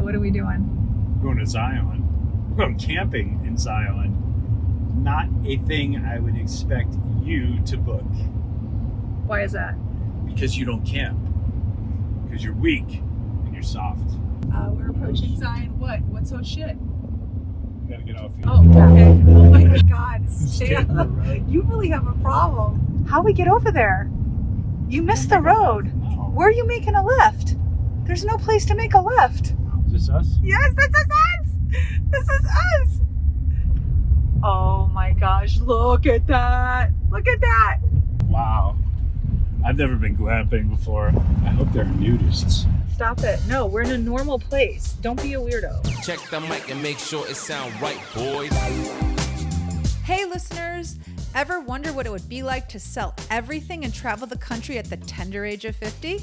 What are we doing? We're going to Zion. We're going camping in Zion. Not a thing I would expect you to book. Why is that? Because you don't camp. Because you're weak and you're soft. We're approaching Zion. What? What's so shit? You gotta get off your... Oh, okay. Oh my God. Stay Get on the right. You really have a problem. How we get over there? You missed the road. Oh. Where are you making a left? There's no place to make a left. Is this us? Yes, this is us. This is us. Oh my gosh, look at that. Look at that. Wow. I've never been glamping before. I hope there are nudists. Stop it. No, we're in a normal place. Don't be a weirdo. Check the mic and make sure it sound right, boys. Hey listeners, ever wonder what it would be like to sell everything and travel the country at the tender age of 50?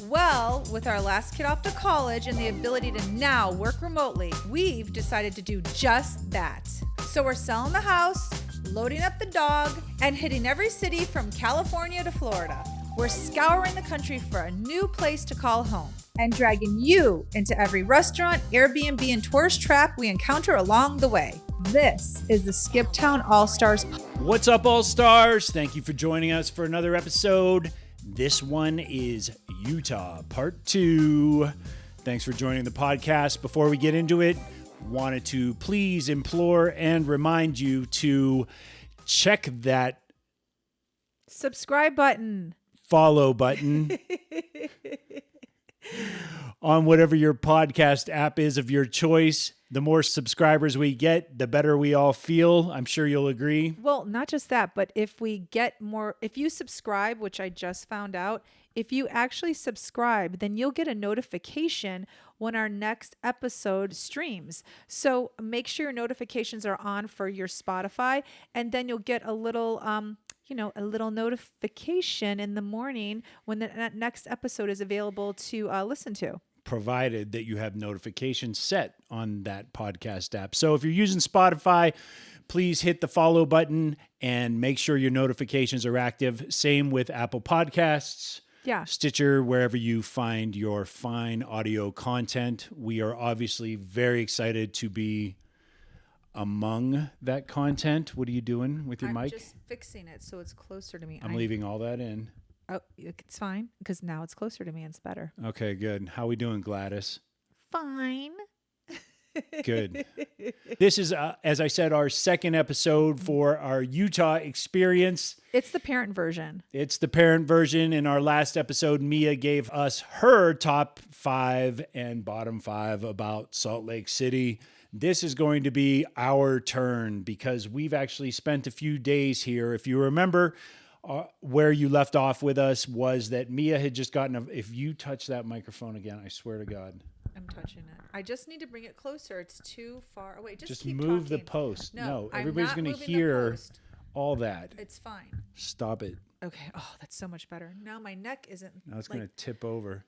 Well, with our last kid off to college and the ability to now work remotely, we've decided to do just that. So we're selling the house, loading up the dog, and hitting every city from California to Florida. We're scouring the country for a new place to call home and dragging you into every restaurant, Airbnb, and tourist trap we encounter along the way. This is the Skip Town All-Stars. What's up, All-Stars? Thank you for joining us for another episode. This one is Utah, part 2. Thanks for joining the podcast. Before we get into it, wanted to please implore and remind you to check that Subscribe button. follow button on whatever your podcast app is of your choice. The more subscribers we get, the better we all feel. I'm sure you'll agree. Well, not just that, but if you subscribe, which I just found out, if you actually subscribe, then you'll get a notification when our next episode streams. So make sure your notifications are on for your Spotify, and then you'll get a little notification in the morning when the next episode is available to listen to. Provided that you have notifications set on that podcast app. So if you're using Spotify, please hit the follow button and make sure your notifications are active. Same with Apple Podcasts, Stitcher, wherever you find your fine audio content. We are obviously very excited to be among that content. What are you doing with your mic? I'm just fixing it so it's closer to me. I'm leaving all that in. Oh, it's fine because now it's closer to me and it's better. Okay, good. How we doing, Gladys? Fine. Good. This is, as I said, our second episode for our Utah experience. It's the parent version. It's the parent version. In our last episode, Mia gave us her top 5 and bottom 5 about Salt Lake City. This is going to be our turn because we've actually spent a few days here. If you remember, where you left off with us was that Mia had just gotten if you touch that microphone again, I swear to God. I'm touching it. I just need to bring it closer. It's too far away. Just keep move talking. the post. No, I'm everybody's not going to moving the hear post. all that. It's fine. Stop it. Okay. Oh, that's so much better. Now my neck isn't. Now it's going to tip over.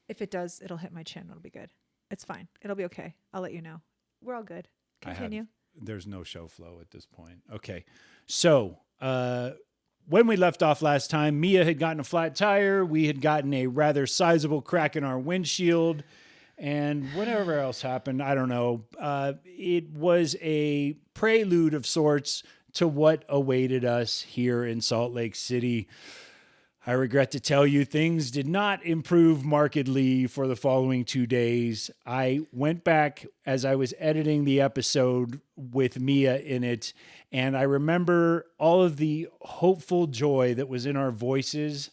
If it does, it'll hit my chin. It'll be good. It's fine. It'll be okay. I'll let you know. We're all good. Continue. There's no show flow at this point. Okay. So, when we left off last time, Mia had gotten a flat tire. We had gotten a rather sizable crack in our windshield. And whatever else happened, I don't know. It was a prelude of sorts to what awaited us here in Salt Lake City. I regret to tell you, things did not improve markedly for the following 2 days. I went back as I was editing the episode with Mia in it, and I remember all of the hopeful joy that was in our voices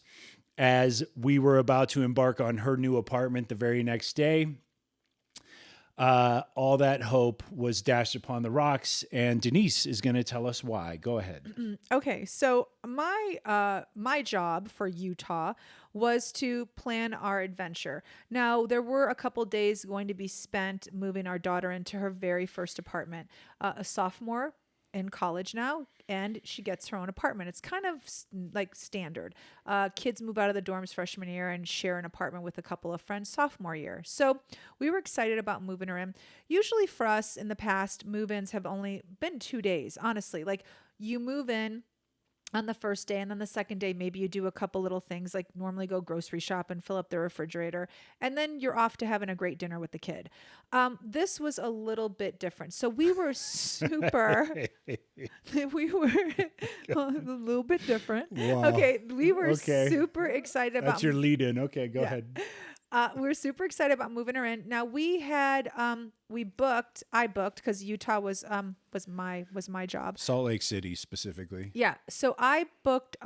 as we were about to embark on her new apartment the very next day. All that hope was dashed upon the rocks, and Denise is going to tell us why. Go ahead. Okay, so my job for Utah was to plan our adventure. Now, there were a couple days going to be spent moving our daughter into her very first apartment. A sophomore in college now, and she gets her own apartment. It's kind of like standard. Kids move out of the dorms freshman year and share an apartment with a couple of friends sophomore year. So we were excited about moving her in. Usually for us in the past, move-ins have only been 2 days, honestly. Like you move in, on the first day. And then the second day, maybe you do a couple little things like normally go grocery shop and fill up the refrigerator. And then you're off to having a great dinner with the kid. This was a little bit different. So we were super, we were a little bit different. Wow. Okay. We were Okay. super excited about That's your lead in. Okay, go ahead. we're super excited about moving her in. Now we had I booked because Utah was my job. Salt Lake City specifically. Yeah. So I booked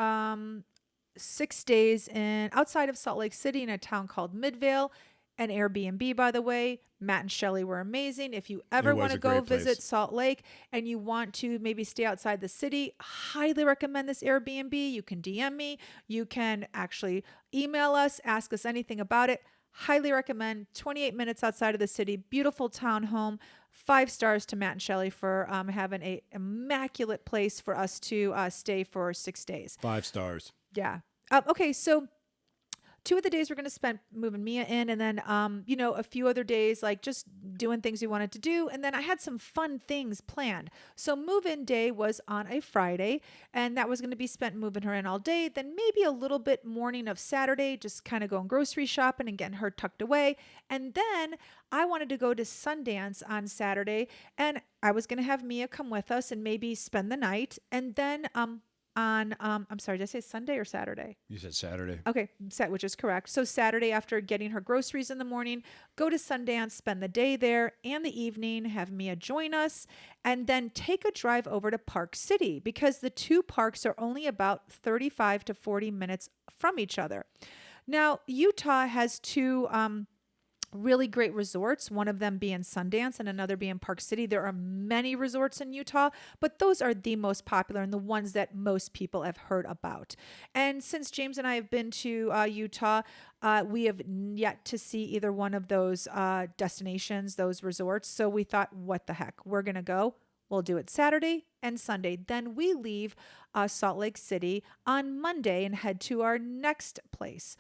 6 days in outside of Salt Lake City in a town called Midvale. An Airbnb, by the way. Matt and Shelly were amazing. If you ever It was want to a go great place. visit Salt Lake and you want to maybe stay outside the city, highly recommend this Airbnb. You can DM me. You can actually email us, ask us anything about it. Highly recommend. 28 minutes outside of the city. Beautiful townhome. 5 stars to Matt and Shelly for having a immaculate place for us to stay for 6 days. 5 stars. Yeah. Okay. So 2 of the days we're going to spend moving Mia in, and then, a few other days, like just doing things we wanted to do. And then I had some fun things planned. So move-in day was on a Friday, and that was going to be spent moving her in all day. Then maybe a little bit morning of Saturday, just kind of going grocery shopping and getting her tucked away. And then I wanted to go to Sundance on Saturday, and I was going to have Mia come with us and maybe spend the night. And then, I'm sorry, did I say Sunday or Saturday? You said Saturday. Okay, which is correct. So Saturday, after getting her groceries in the morning, go to Sundance, spend the day there and the evening, have Mia join us, and then take a drive over to Park City because the 2 parks are only about 35 to 40 minutes from each other. Now, Utah has 2 really great resorts, one of them being Sundance and another being Park City. There are many resorts in Utah, but those are the most popular and the ones that most people have heard about. And since James and I have been to Utah, we have yet to see either one of those destinations, those resorts. So we thought, what the heck? We're going to go. We'll do it Saturday and Sunday. Then we leave Salt Lake City on Monday and head to our next place.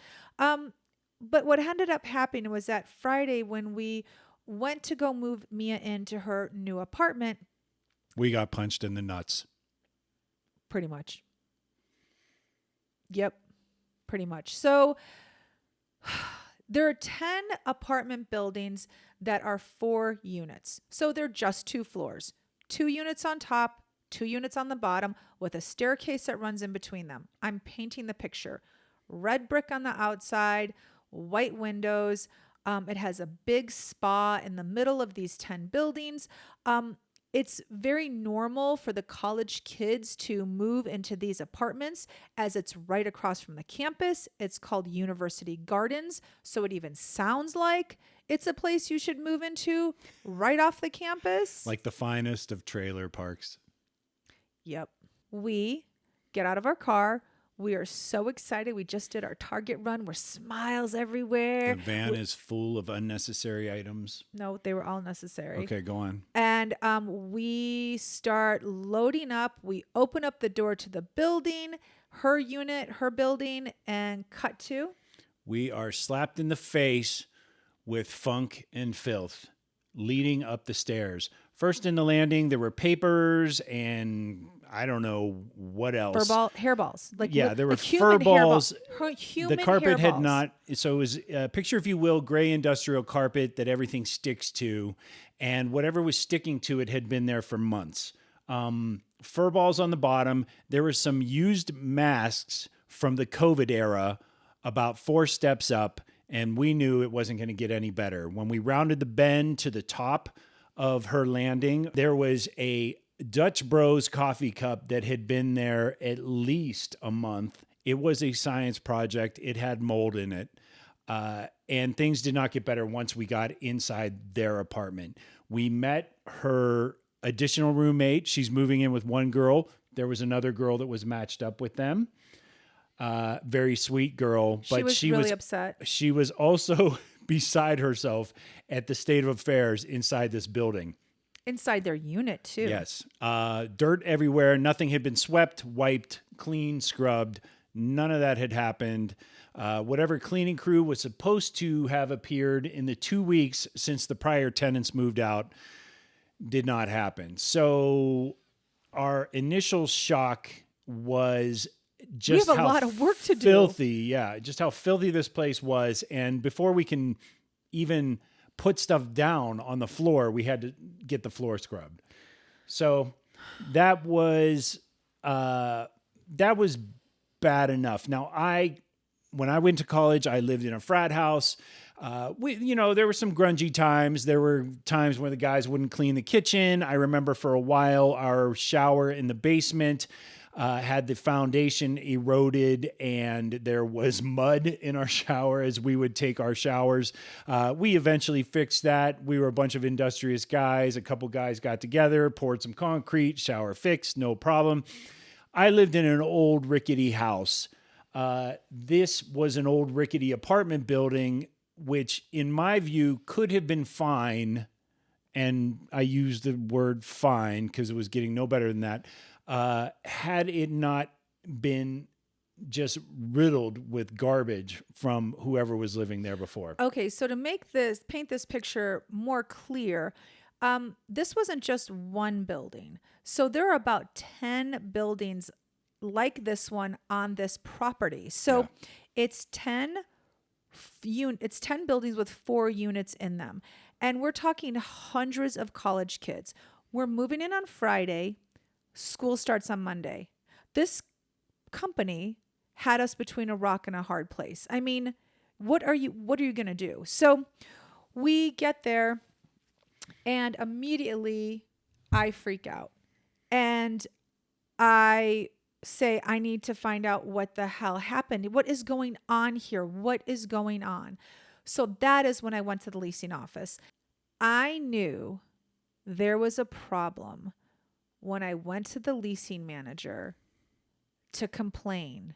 But what ended up happening was that Friday when we went to go move Mia into her new apartment. We got punched in the nuts. Pretty much. Yep, pretty much. So there are 10 apartment buildings that are 4 units. So they're just 2 floors. 2 units on top, 2 units on the bottom with a staircase that runs in between them. I'm painting the picture. Red brick on the outside, white windows. It has a big spa in the middle of these 10 buildings. It's very normal for the college kids to move into these apartments as it's right across from the campus. It's called University Gardens. So it even sounds like it's a place you should move into right off the campus. Like the finest of trailer parks. Yep. We get out of our car. We are so excited. We just did our Target run. We're smiles everywhere. The van is full of unnecessary items. No, they were all necessary. Okay, go on. And we start loading up. We open up the door to the building, her unit, her building, and cut to. We are slapped in the face with funk and filth leading up the stairs. First in the landing, there were papers and I don't know what else. Hairballs. There were like fur balls. Human The carpet had hairballs. not, so it was picture, if you will, gray industrial carpet that everything sticks to. And whatever was sticking to it had been there for months. Fur balls on the bottom. There were some used masks from the COVID era about 4 steps up. And we knew it wasn't going to get any better. When we rounded the bend to the top of her landing, there was a Dutch Bros coffee cup that had been there at least a month. It was a science project. It had mold in it. And things did not get better once we got inside their apartment. We met her additional roommate. She's moving in with one girl. There was another girl that was matched up with them. Very sweet girl. But she was really upset. She was also beside herself at the state of affairs inside this building. Inside their unit, too. Yes. Dirt everywhere. Nothing had been swept, wiped, cleaned, scrubbed. None of that had happened. Whatever cleaning crew was supposed to have appeared in the 2 weeks since the prior tenants moved out did not happen. So our initial shock was just we have a how lot of work to do. filthy. Yeah, just how filthy this place was. And before we can even put stuff down on the floor, we had to get the floor scrubbed. So that was bad enough. Now, when I went to college, I lived in a frat house. There were some grungy times. There were times where the guys wouldn't clean the kitchen. I remember for a while, our shower in the basement had the foundation eroded and there was mud in our shower as we would take our showers. We eventually fixed that. We were a bunch of industrious guys. A couple guys got together, poured some concrete, shower fixed, no problem. I lived in an old rickety house. This was an old rickety apartment building, which in my view could have been fine. And I use the word fine because it was getting no better than that. Had it not been just riddled with garbage from whoever was living there before. Okay, so to paint this picture more clear, this wasn't just one building. So there are about 10 buildings like this one on this property. So it's 10 buildings with 4 units in them. And we're talking hundreds of college kids. We're moving in on Friday. School starts on Monday. This company had us between a rock and a hard place. I mean, what are you going to do? So we get there and immediately I freak out and I say, I need to find out what the hell happened. What is going on here? What is going on? So that is when I went to the leasing office. I knew there was a problem when I went to the leasing manager to complain,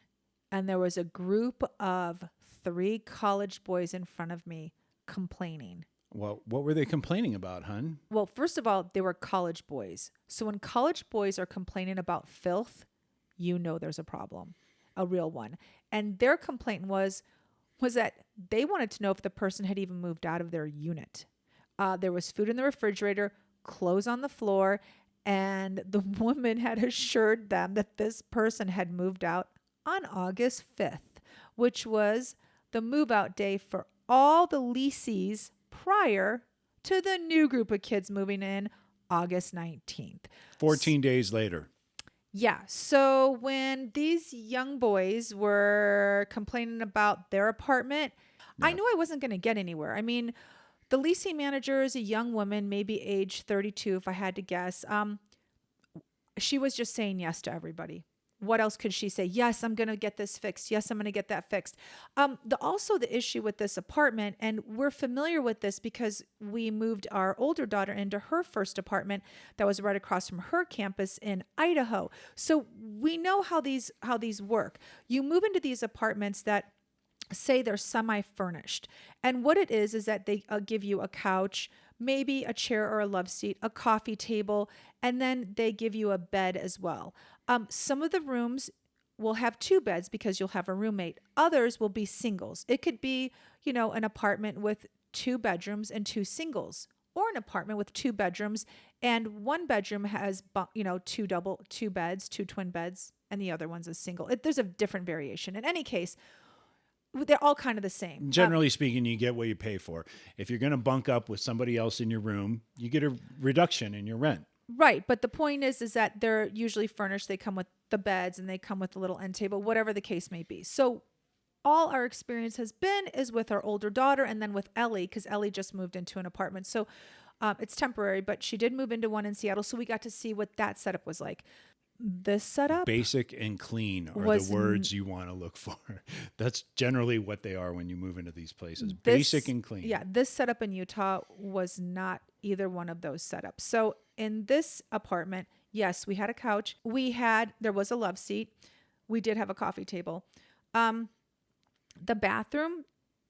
and there was a group of 3 college boys in front of me complaining. Well, what were they complaining about, hun? Well, first of all, they were college boys. So when college boys are complaining about filth, you know there's a problem, a real one. And their complaint was that they wanted to know if the person had even moved out of their unit. There was food in the refrigerator, clothes on the floor, and the woman had assured them that this person had moved out on August 5th, which was the move out day for all the leasees prior to the new group of kids moving in August 19th. 14 days later. Yeah. So when these young boys were complaining about their apartment, I knew I wasn't going to get anywhere. I mean, the leasing manager is a young woman, maybe age 32, if I had to guess. She was just saying yes to everybody. What else could she say? Yes, I'm going to get this fixed. Yes, I'm going to get that fixed. Also the issue with this apartment, and we're familiar with this because we moved our older daughter into her first apartment that was right across from her campus in Idaho. So we know how these work. You move into these apartments that say they're semi-furnished. And what it is that they give you a couch, maybe a chair or a love seat, a coffee table, and then they give you a bed as well. Some of the rooms will have 2 beds because you'll have a roommate. Others will be singles. It could be, an apartment with 2 bedrooms and 2 singles, or an apartment with 2 bedrooms and 1 bedroom has, 2 beds, 2 twin beds, and the other one's a single. There's a different variation. In any case, they're all kind of the same. Generally speaking, you get what you pay for. If you're going to bunk up with somebody else in your room, you get a reduction in your rent. Right. But the point is that they're usually furnished. They come with the beds and they come with the little end table, whatever the case may be. So all our experience has been is with our older daughter and then with Ellie, because Ellie just moved into an apartment. So it's temporary, but she did move into one in Seattle. So we got to see what that setup was like. This setup, basic and clean, are the words you want to look for. That's generally what they are when you move into these places. Basic and clean. Yeah, this setup in Utah was not either one of those setups. So in this apartment, yes, we had a couch. There was a love seat. We did have a coffee table. The bathroom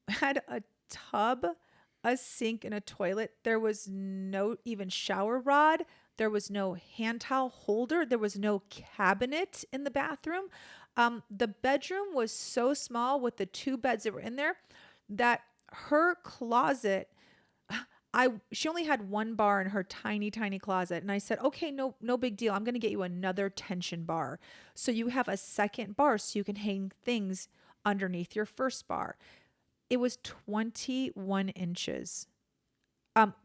had a tub, a sink, and a toilet. There was no even shower rod. There was no hand towel holder. There was no cabinet in the bathroom. The bedroom was so small with the 2 beds that were in there that her closet, she only had one bar in her tiny, tiny closet. And I said, okay, no big deal. I'm going to get you another tension bar. So you have a second bar so you can hang things underneath your first bar. It was 21 inches.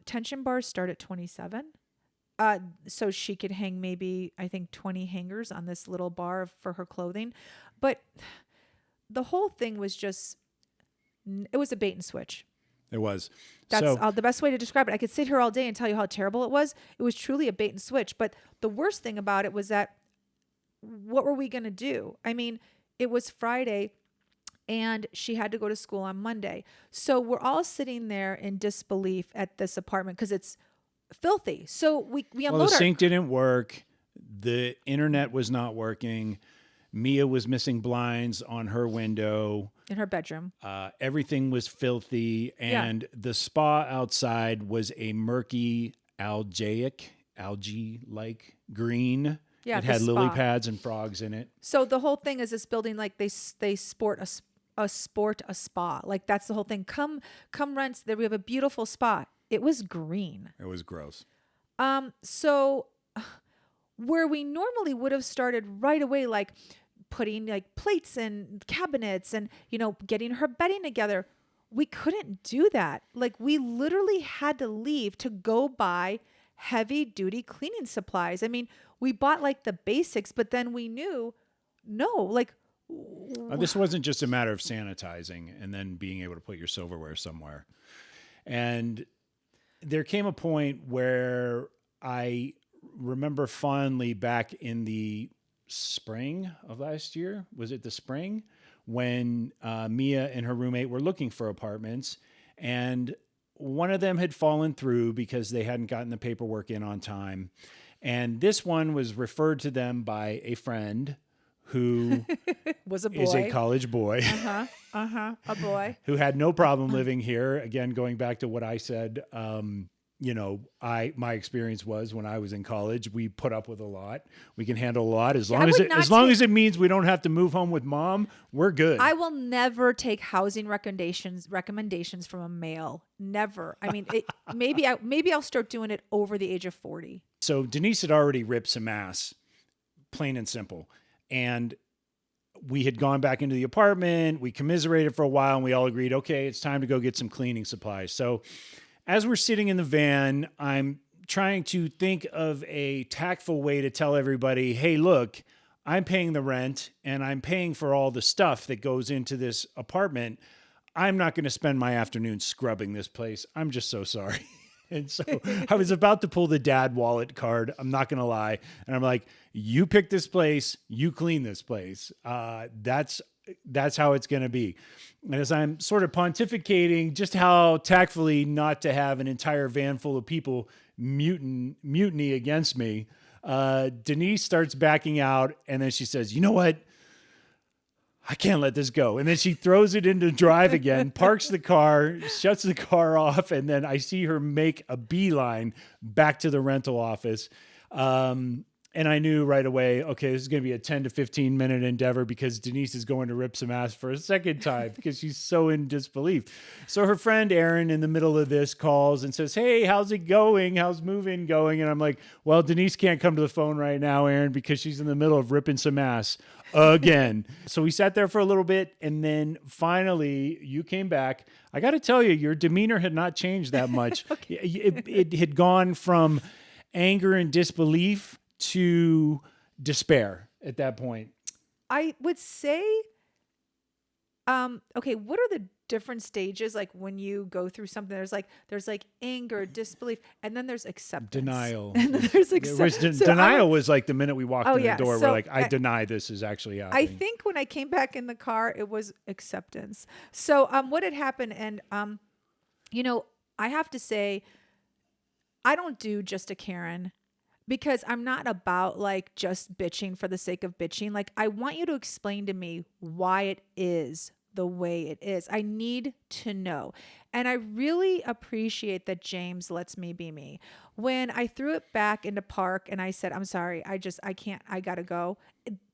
Tension bars start at 27. So she could hang maybe, I think, 20 hangers on this little bar for her clothing. But the whole thing was it was a bait and switch. It was. That's the best way to describe it. I could sit here all day and tell you how terrible it was. It was truly a bait and switch. But the worst thing about it was that what were we going to do? I mean, it was Friday and she had to go to school on Monday. So we're all sitting there in disbelief at this apartment because it's filthy. So we unload the sink didn't work. The internet was not working. Mia was missing blinds on her window. In her bedroom. Everything was filthy. And the spa outside was a murky algae-like green. Yeah, it had lily pads and frogs in it. So the whole thing is this building, like they sport a spa. Like that's the whole thing. Come rent. There we have a beautiful spa. It was green. It was gross. So where we normally would have started right away, like putting like plates and cabinets and, getting her bedding together, we couldn't do that. Like we literally had to leave to go buy heavy duty cleaning supplies. I mean, we bought like the basics, but then we knew, this wasn't just a matter of sanitizing and then being able to put your silverware somewhere. And there came a point where I remember fondly back in the spring of last year. Was it the spring when Mia and her roommate were looking for apartments, and one of them had fallen through because they hadn't gotten the paperwork in on time. And this one was referred to them by a friend who was a boy. Is a college boy. A boy. Who had no problem living here. Again, going back to what I said, my experience was when I was in college, we put up with a lot. We can handle a lot as long as it means we don't have to move home with mom. We're good. I will never take housing recommendations from a male. Never. I mean, maybe I'll start doing it over the age of 40. So Denise had already ripped some ass, plain and simple. And we had gone back into the apartment. We commiserated for a while and we all agreed, okay, it's time to go get some cleaning supplies. So as we're sitting in the van, I'm trying to think of a tactful way to tell everybody, hey, look, I'm paying the rent and I'm paying for all the stuff that goes into this apartment. I'm not going to spend my afternoon scrubbing this place. I'm just so sorry. And so I was about to pull the dad wallet card. I'm not going to lie. And I'm like, you pick this place, you clean this place. That's how it's going to be. And as I'm sort of pontificating just how tactfully not to have an entire van full of people mutiny against me, Denise starts backing out. And then she says, you know what? I can't let this go. And then she throws it into drive again, parks the car, shuts the car off. And then I see her make a beeline back to the rental office. And I knew right away, okay, this is going to be a 10 to 15 minute endeavor because Denise is going to rip some ass for a second time because she's so in disbelief. So her friend Erin in the middle of this calls and says, hey, how's it going? How's moving going? And I'm like, well, Denise can't come to the phone right now, Erin, because she's in the middle of ripping some ass again. So we sat there for a little bit. And then finally you came back. I got to tell you, your demeanor had not changed that much. Okay. It had gone from anger and disbelief to despair at that point. I would say, okay, what are the different stages? Like when you go through something, there's like anger, disbelief, and then there's acceptance. Denial. And then there's acceptance. Denial was like the minute we walked in the door, we're like, I deny this is actually happening. I think when I came back in the car, it was acceptance. So what had happened, and I have to say, I don't do just a Karen. Because I'm not about like just bitching for the sake of bitching. Like I want you to explain to me why it is the way it is. I need to know. And I really appreciate that James lets me be me. When I threw it back into park and I said, I'm sorry, I can't, I gotta go.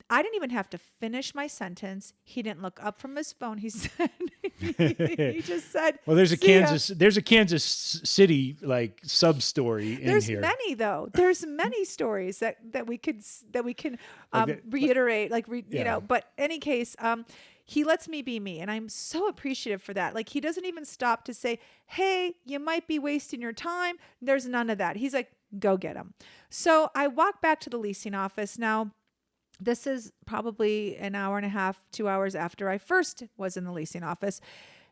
I didn't even have to finish my sentence. He didn't look up from his phone. He said, he just said, Well, there's a "See ya." Kansas City like sub story in There's here. many though. There's many stories that we can reiterate, you know. But any case, he lets me be me, and I'm so appreciative for that. Like he doesn't even stop to say, "Hey, you might be wasting your time." There's none of that. He's like, "Go get him." So I walk back to the leasing office now. This is probably an hour and a half, 2 hours after I first was in the leasing office.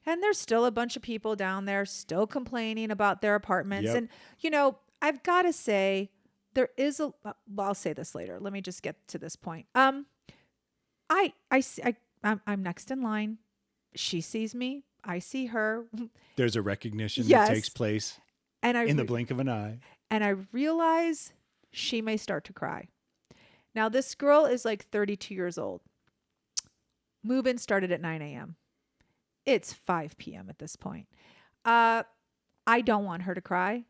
And there's still a bunch of people down there still complaining about their apartments. Yep. And, you know, I've got to say, there is well, I'll say this later. Let me just get to this point. I'm next in line. She sees me. I see her. There's a recognition Yes. that takes place And in the blink of an eye. And I realize she may start to cry. Now, this girl is like 32 years old. Move-in started at 9 a.m. It's 5 p.m. at this point. I don't want her to cry.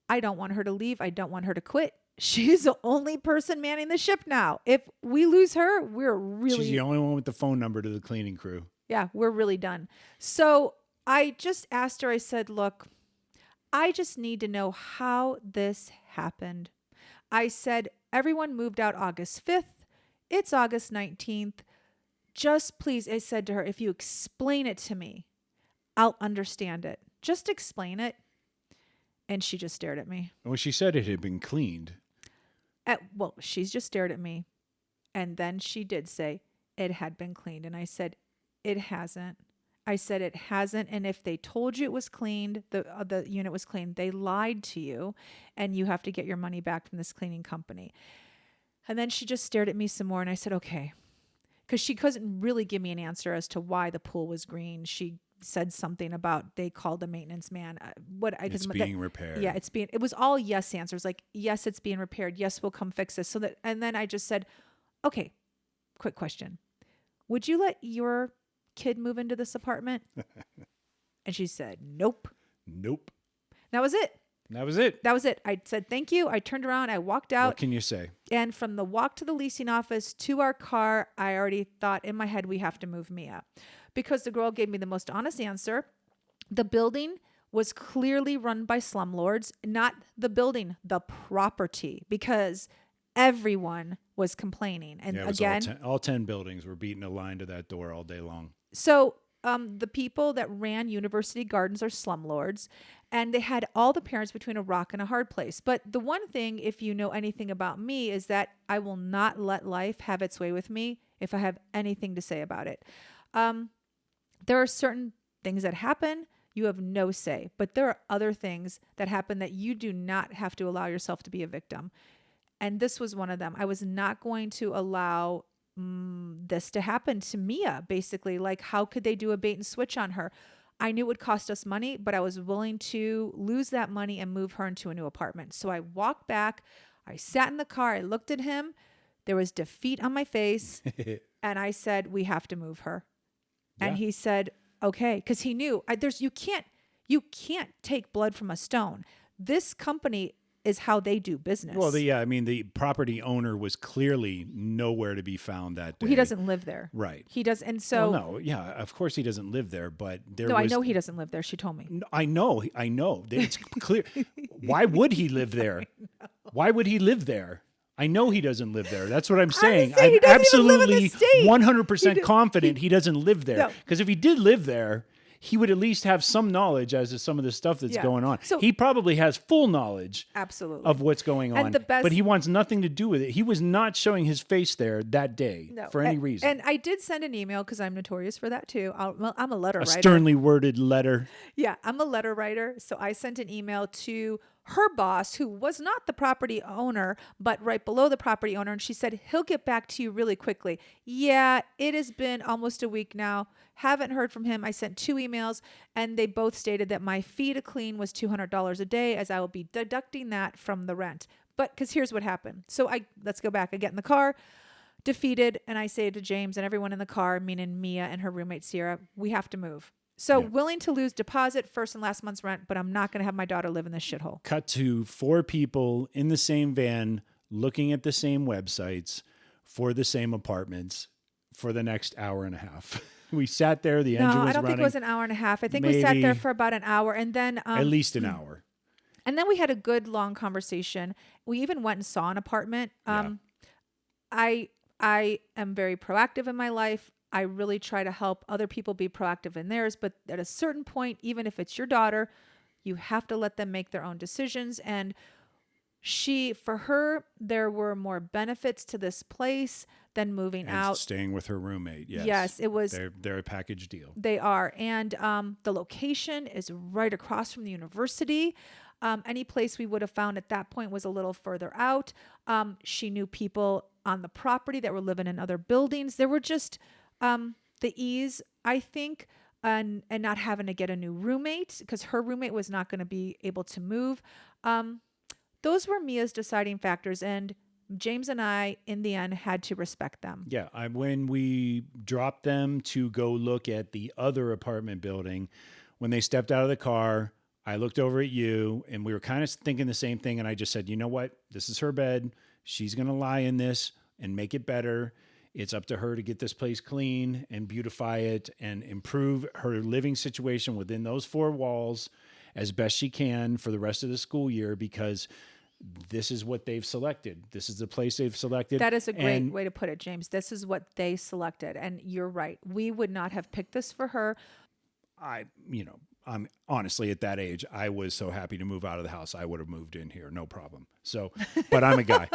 I don't want her to leave. I don't want her to quit. She's the only person manning the ship now. If we lose her, we're really... She's the only one with the phone number to the cleaning crew. Yeah, we're really done. So I just asked her, I said, look, I just need to know how this happened. I said, everyone moved out August 5th. It's August 19th. Just please, I said to her, if you explain it to me, I'll understand it. Just explain it. And she just stared at me. Well, she said it had been cleaned. Well, she's just stared at me. And then she did say it had been cleaned. And I said, it hasn't. I said, it hasn't. And if they told you it was cleaned, the unit was cleaned, they lied to you, and you have to get your money back from this cleaning company. And then she just stared at me some more. And I said, okay. Because she couldn't really give me an answer as to why the pool was green. She said something about they called the maintenance man. It's being repaired. Yeah, it was all yes answers. Like, yes, it's being repaired. Yes, we'll come fix this. And then I just said, okay, quick question. Would you let your kid move into this apartment? And she said, nope. Nope. That was it. That was it. That was it. I said, thank you. I turned around. I walked out. What can you say? And from the walk to the leasing office to our car, I already thought in my head, we have to move Mia. Because the girl gave me the most honest answer. The building was clearly run by slumlords, not the building, the property, because everyone was complaining. And again, all 10 buildings were beating a line to that door all day long. So the people that ran University Gardens are slumlords, and they had all the parents between a rock and a hard place. But the one thing, if you know anything about me, is that I will not let life have its way with me if I have anything to say about it. There are certain things that happen. You have no say. But there are other things that happen that you do not have to allow yourself to be a victim. And this was one of them. I was not going to allow this to happen to Mia, basically. Like, how could they do a bait and switch on her? I knew it would cost us money, but I was willing to lose that money and move her into a new apartment. So I walked back. I sat in the car. I looked at him. There was defeat on my face. And I said, we have to move her. Yeah. And he said, okay. Because he knew you can't take blood from a stone. This company is how they do business. Well, the property owner was clearly nowhere to be found that day. Well, he doesn't live there. Right. He does. And so... Well, no, yeah, of course he doesn't live there, but I know he doesn't live there. She told me. I know. It's clear. Why would he live there? Why would he live there? I know he doesn't live there. That's what I'm saying. I'm absolutely 100% confident he doesn't live there. Because if he did live there, he would at least have some knowledge as to some of the stuff that's going on. So, he probably has full knowledge of what's going on, but he wants nothing to do with it. He was not showing his face there that day for any reason. And I did send an email because I'm notorious for that too. I'm a letter writer. A sternly worded letter. Yeah, I'm a letter writer. So I sent an email to her boss, who was not the property owner, but right below the property owner. And she said, he'll get back to you really quickly. Yeah, it has been almost a week now. Haven't heard from him. I sent 2 emails, and they both stated that my fee to clean was $200 a day, as I will be deducting that from the rent. But because here's what happened. So let's go back. I get in the car, defeated, and I say to James and everyone in the car, meaning Mia and her roommate Sierra, we have to move. So willing to lose deposit, first and last month's rent, but I'm not going to have my daughter live in this shithole. Cut to 4 people in the same van looking at the same websites for the same apartments for the next hour and a half. We sat there. The engine was running. No, I don't think it was an hour and a half. I think we sat there Maybe for about an hour, and then at least an hour. And then we had a good long conversation. We even went and saw an apartment. Yeah. I am very proactive in my life. I really try to help other people be proactive in theirs. But at a certain point, even if it's your daughter, you have to let them make their own decisions. And for her, there were more benefits to this place than moving And out. staying with her roommate. Yes. Yes, it was. They're a package deal. They are. And the location is right across from the university. Any place we would have found at that point was a little further out. She knew people on the property that were living in other buildings. There were just the ease, I think, and not having to get a new roommate because her roommate was not going to be able to move. Those were Mia's deciding factors, and James and I, in the end, had to respect them. Yeah. When we dropped them to go look at the other apartment building, when they stepped out of the car, I looked over at you and we were kind of thinking the same thing. And I just said, you know what? This is her bed. She's going to lie in this and make it better. It's up to her to get this place clean and beautify it and improve her living situation within those four walls as best she can for the rest of the school year, because this is what they've selected. This is the place they've selected. That is a great way to put it, James. This is what they selected. And you're right. We would not have picked this for her. I'm honestly at that age, I was so happy to move out of the house. I would have moved in here, no problem. So, but I'm a guy.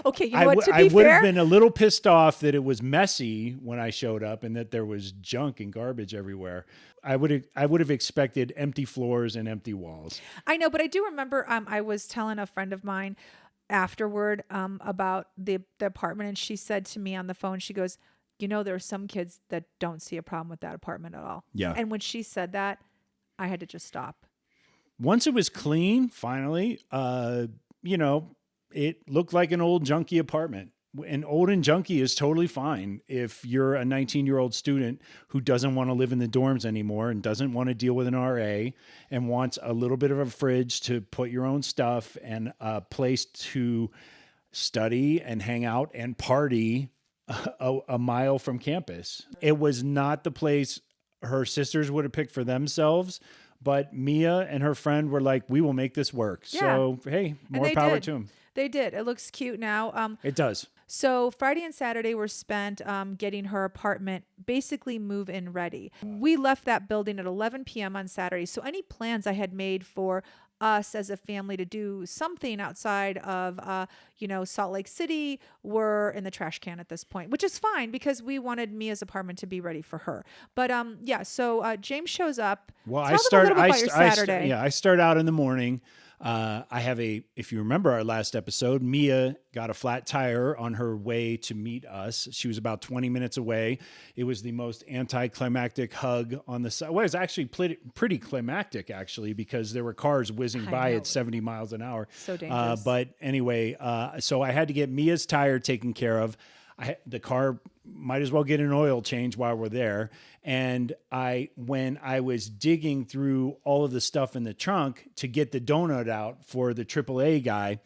Okay, you know what, to be I would fair, have been a little pissed off that it was messy when I showed up and that there was junk and garbage everywhere. I would have expected empty floors and empty walls. I know, but I do remember I was telling a friend of mine afterward about the apartment, and she said to me on the phone, she goes, you know, there are some kids that don't see a problem with that apartment at all. Yeah. And when she said that, I had to just stop. Once it was clean, finally, it looked like an old junky apartment. And old and junky is totally fine if you're a 19-year-old student who doesn't want to live in the dorms anymore and doesn't want to deal with an RA and wants a little bit of a fridge to put your own stuff and a place to study and hang out and party a mile from campus. It was not the place her sisters would have picked for themselves, but Mia and her friend were like, we will make this work. Yeah. So, hey, more power to them. They did. It looks cute now. It does. So Friday and Saturday were spent getting her apartment basically move-in ready. We left that building at 11 p.m. on Saturday. So any plans I had made for us as a family to do something outside of, Salt Lake City were in the trash can at this point, which is fine because we wanted Mia's apartment to be ready for her. But so James shows up. Well, Tell them a little bit about your Saturday. I start out in the morning. If you remember our last episode, Mia got a flat tire on her way to meet us. She was about 20 minutes away. It was the most anticlimactic hug on the side. Well, it was actually pretty climactic, actually, because there were cars whizzing by at 70 miles an hour. So dangerous. But anyway, so I had to get Mia's tire taken care of. The car might as well get an oil change while we're there. And when I was digging through all of the stuff in the trunk to get the donut out for the AAA guy,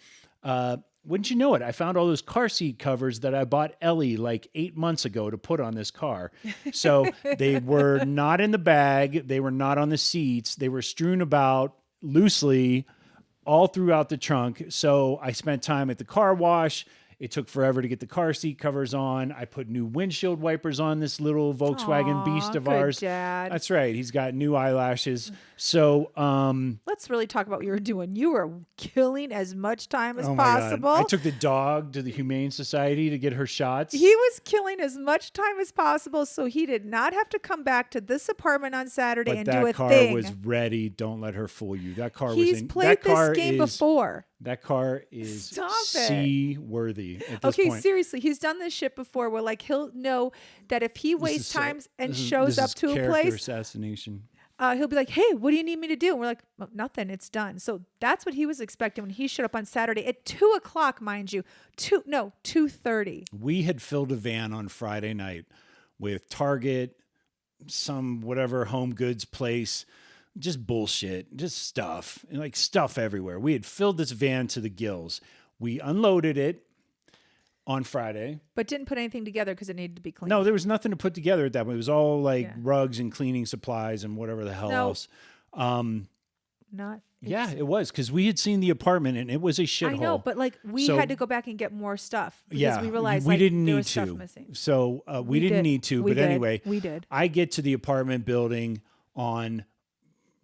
wouldn't you know it, I found all those car seat covers that I bought Ellie like 8 months ago to put on this car. So they were not in the bag. They were not on the seats. They were strewn about loosely all throughout the trunk. So I spent time at the car wash. It took forever to get the car seat covers on. I put new windshield wipers on this little Volkswagen beast of good ours. Dad. That's right. He's got new eyelashes. So, let's really talk about what you were doing. You were killing as much time as oh my God. possible. I took the dog to the Humane Society to get her shots. He was killing as much time as possible so he did not have to come back to this apartment on Saturday and do a that car thing. was ready. Don't let her fool you. That car He's was played this game before. That car is Stop it. seaworthy at this point. Seriously, he's done this shit before where like he'll know that if he wastes time and shows up to a character place, assassination. he'll be like, hey, what do you need me to do? And we're like, well, nothing, it's done. So that's what he was expecting when he showed up on Saturday at 2:00, mind you. 2:30. We had filled a van on Friday night with Target, some whatever home goods place, just bullshit, just stuff, stuff everywhere. We had filled this van to the gills. We unloaded it on Friday. But didn't put anything together because it needed to be cleaned. No, there was nothing to put together at that point. It was all like Yeah. rugs and cleaning supplies and whatever the hell else. Not. Yeah, it was because we had seen the apartment and it was a shithole. I know, but like we So- had to go back and get more stuff because Yeah, we realized we like, didn't there need was stuff to. missing. So we didn't did. need to. We But did. anyway, We did. I get to the apartment building on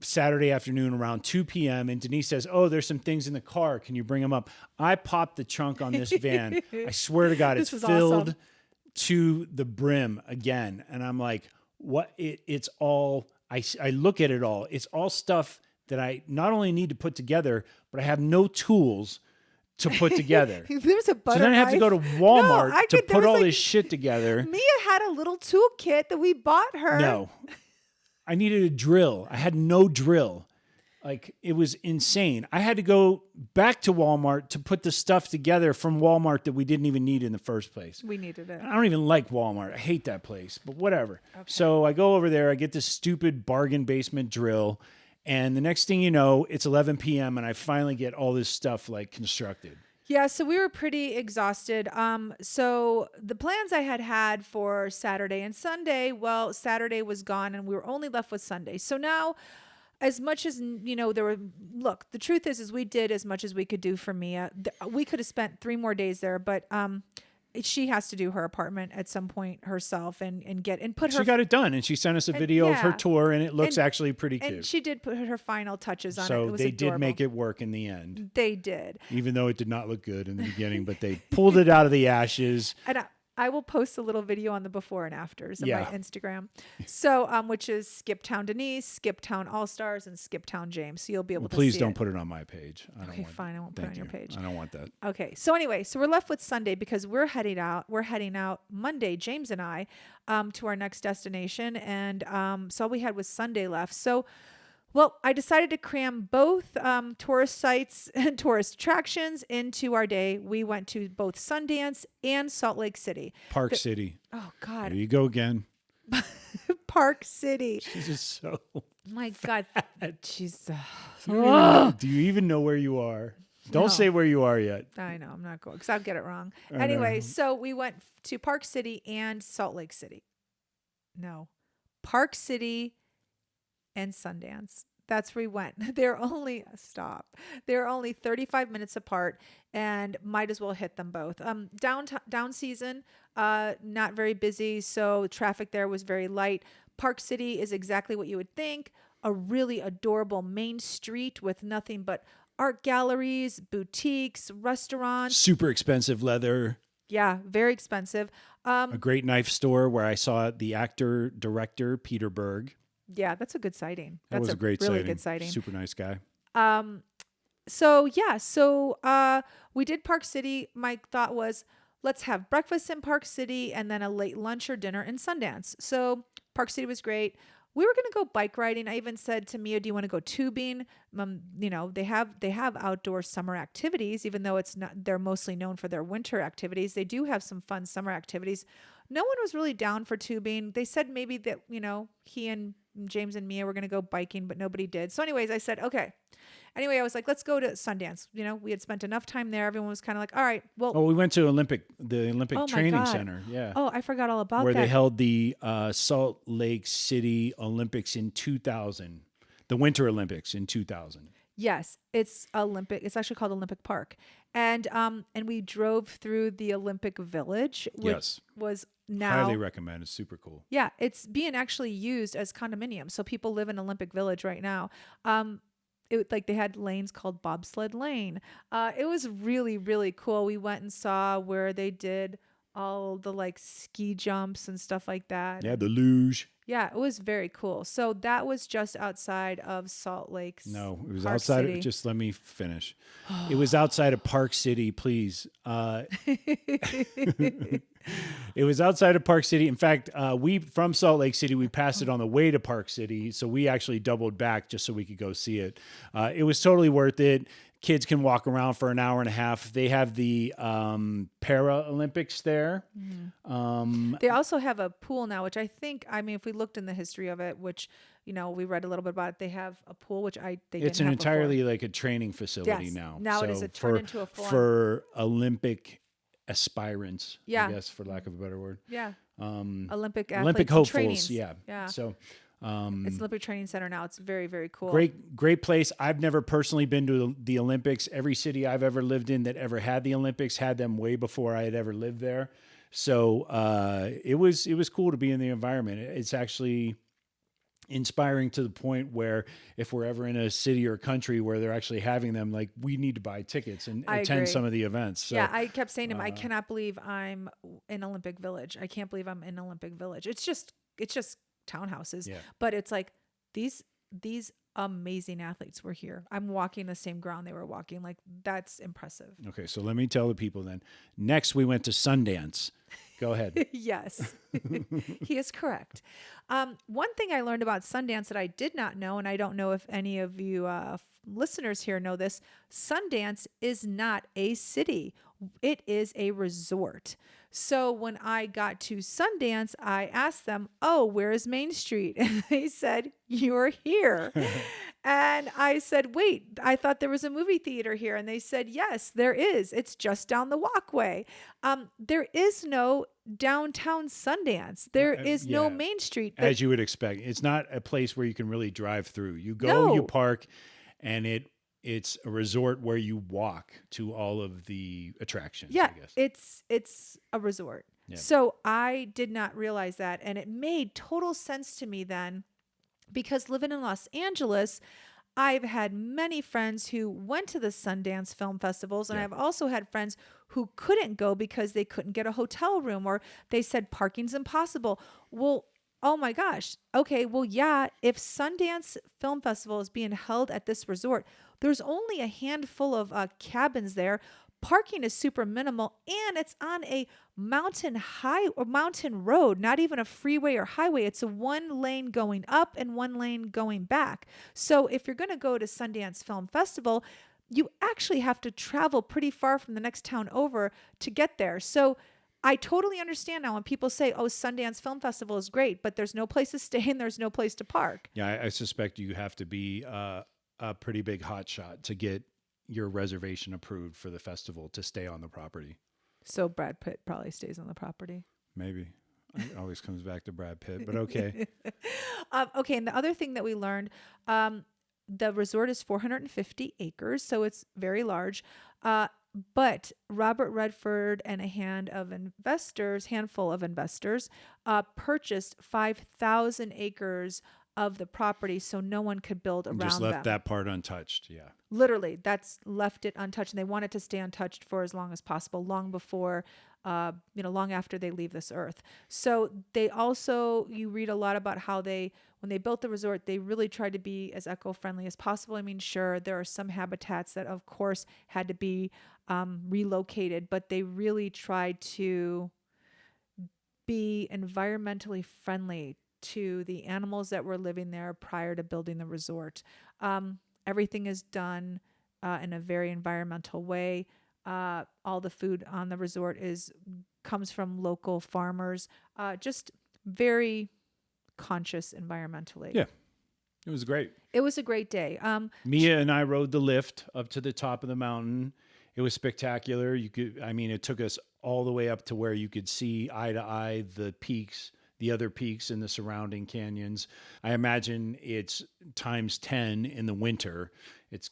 Saturday afternoon around 2 p.m. and Denise says, "Oh, there's some things in the car. Can you bring them up?" I popped the trunk on this van. I swear to God, it's This was filled awesome. to the brim again. And I'm like, what? It's all, I look at it all. It's all stuff that I not only need to put together, but I have no tools to put together. There's a butter So then I have to go to Walmart to put all this shit together. Mia had a little toolkit that we bought her. No. I needed a drill. I had no drill. Like, it was insane. I had to go back to Walmart to put the stuff together from Walmart that we didn't even need in the first place. We needed it. I don't even like Walmart. I hate that place, but whatever. So I go over there. I get this stupid bargain basement drill. And the next thing you know, it's 11 p.m. and I finally get all this stuff like constructed. Yeah, so we were pretty exhausted. So the plans I had for Saturday and Sunday, well, Saturday was gone and we were only left with Sunday. So now, as much as, the truth is we did as much as we could do for Mia. We could have spent 3 more days there, but she has to do her apartment at some point herself and put her. She got it done, and she sent us a video of her yeah. tour, and it looks And- actually pretty cute. And she did put her final touches on it. So It was they adorable. did make it work in the end, They did. even though it did not look good in the beginning, but they pulled it out of the ashes. And I will post a little video on the before and afters on Yeah. my Instagram. So, which is Skip Town Denise, Skip Town All Stars, and Skip Town James. So you'll be able Well, to please see don't it. put it on my page. I don't Okay, want fine. I won't put it on Thank your you. page. I don't want that. Okay. So anyway, so we're left with Sunday because we're heading out. We're heading out Monday, James and I, to our next destination, and so all we had was Sunday left. So. Well, I decided to cram both tourist sites and tourist attractions into our day. We went to both Sundance and Salt Lake City. Park City. Oh, There God. you go again. Park City. She's just so. My God. She's. Do you even know where you are? Don't No. say where you are yet. I know. I'm not going because I'll get it wrong. I Anyway, know. so we went to Park City and Salt Lake City. No. Park City and Sundance. That's where we went. They're only They're only 35 minutes apart, and might as well hit them both. Down season, not very busy, so traffic there was very light. Park City is exactly what you would think. A really adorable main street with nothing but art galleries, boutiques, restaurants. Super expensive leather. Yeah, very expensive. A great knife store where I saw the actor director Peter Berg. Yeah, that's a good sighting. That That's was a great really sighting. good sighting. Super nice guy. So we did Park City. My thought was, let's have breakfast in Park City and then a late lunch or dinner in Sundance. So Park City was great. We were going to go bike riding. I even said to Mia, "Do you want to go tubing?" They have outdoor summer activities, even though it's not. They're mostly known for their winter activities. They do have some fun summer activities. No one was really down for tubing. They said maybe that he and James and Mia were going to go biking, but nobody did. So anyways, I said, okay. Anyway, I was like, let's go to Sundance. We had spent enough time there. Everyone was kind of like, all right, well. Oh, we went to the Olympic Oh my Training God. Center. Yeah. Oh, I forgot all about where that. they held the Salt Lake City Olympics in 2000, the Winter Olympics in 2000. Yes, it's Olympic. It's actually called Olympic Park. And we drove through the Olympic Village, which Yes. was now. Highly recommend. It's super cool. Yeah, it's being actually used as condominiums. So people live in Olympic Village right now. They had lanes called Bobsled Lane. It was really, really cool. We went and saw where they did all the ski jumps and stuff like that. Yeah, the luge. Yeah, it was very cool. So that was just outside of Salt Lake. No, it was Park outside. City. Just let me finish. It was outside of Park City, please. It was outside of Park City. In fact, we from Salt Lake City, we passed it on the way to Park City, so we actually doubled back just so we could go see it. It was totally worth it. Kids can walk around for an hour and a half. They have the Paralympics there. They also have a pool now, which if we looked in the history of it, which we read a little bit about it, they have a pool, which they didn't It's have an before. entirely like a training facility Yes. now. Now it So is turned into a full-on- for Olympic aspirants, Yeah. I guess, for lack of a better word. Yeah. Olympic athletes Olympic and hopefuls. trainees. Yeah. Yeah. So It's Olympic Training Center now. It's very, very cool. great place. I've never personally been to the Olympics. Every city I've ever lived in that ever had the Olympics had them way before I had ever lived there. So it was cool to be in the environment. It's actually inspiring to the point where if we're ever in a city or country where they're actually having them, like, we need to buy tickets and I attend agree. some of the events. So, Yeah, I kept saying to him, I cannot believe I'm in Olympic Village. I can't believe I'm in Olympic Village. It's just townhouses. Yeah. But it's like these amazing athletes were here. I'm walking the same ground they were walking. Like, that's impressive. okay, so let me tell the people then. Next, we went to Sundance. Go ahead. Yes, he is correct. One thing I learned about Sundance that I did not know, and I don't know if any of you listeners here know this, Sundance is not a city. It is a resort. So when I got to Sundance, I asked them, "Oh, where is Main Street?" And they said, "You're here." And I said, "Wait, I thought there was a movie theater here." And they said, "Yes, there is. It's just down the walkway." There is no downtown Sundance. There is no yeah. Main Street. As you would expect. It's not a place where you can really drive through. You go, No. you park, and it's a resort where you walk to all of the attractions, Yeah, I guess. it's a resort. Yeah. So I did not realize that, and it made total sense to me then, because living in Los Angeles, I've had many friends who went to the Sundance film festivals, and Yeah. I've also had friends who couldn't go because they couldn't get a hotel room, or they said parking's impossible. Well, oh my gosh. Okay, well, yeah, if Sundance Film Festival is being held at this resort, there's only a handful of cabins there. Parking is super minimal, and it's on a mountain road, not even a freeway or highway. It's a one lane going up and one lane going back. So if you're going to go to Sundance Film Festival, you actually have to travel pretty far from the next town over to get there. So I totally understand now when people say, "Oh, Sundance Film Festival is great," but there's no place to stay and there's no place to park. Yeah, I suspect you have to be a pretty big hotshot to get your reservation approved for the festival to stay on the property. So Brad Pitt probably stays on the property. Maybe. It always comes back to Brad Pitt, but okay. Okay, and the other thing that we learned, the resort is 450 acres, so it's very large. But Robert Redford and a handful of investors, purchased 5,000 acres of the property, so no one could build around Just left them. that part untouched. Yeah. Literally, that's left it untouched, and they want it to stay untouched for as long as possible, long before, long after they leave this earth. So they also, you read a lot about how when they built the resort, they really tried to be as eco-friendly as possible. I mean, sure, there are some habitats that, of course, had to be relocated, but they really tried to be environmentally friendly to the animals that were living there prior to building the resort. Everything is done in a very environmental way. All the food on the resort comes from local farmers. Just very conscious environmentally. Yeah. It was great. It was a great day. Mia and I rode the lift up to the top of the mountain. It was spectacular. It took us all the way up to where you could see eye to eye the other peaks in the surrounding canyons. I imagine it's times 10 in the winter. It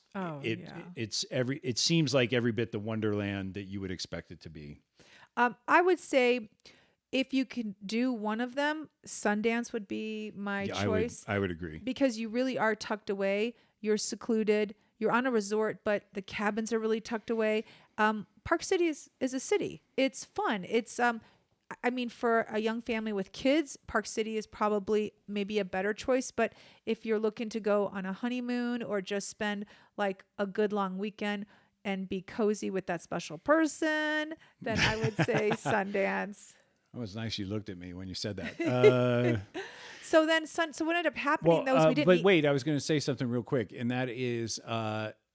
seems like every bit the wonderland that you would expect it to be. I would say if you can do one of them, Sundance would be my choice. I would agree. Because you really are tucked away. You're secluded. You're on a resort, but the cabins are really tucked away. Park City is a city. It's fun. It's for a young family with kids, Park City is probably maybe a better choice. But if you're looking to go on a honeymoon or just spend like a good long weekend and be cozy with that special person, then I would say Sundance. It was nice you looked at me when you said that. So what ended up happening though is we didn't But wait, I was going to say something real quick, and that is,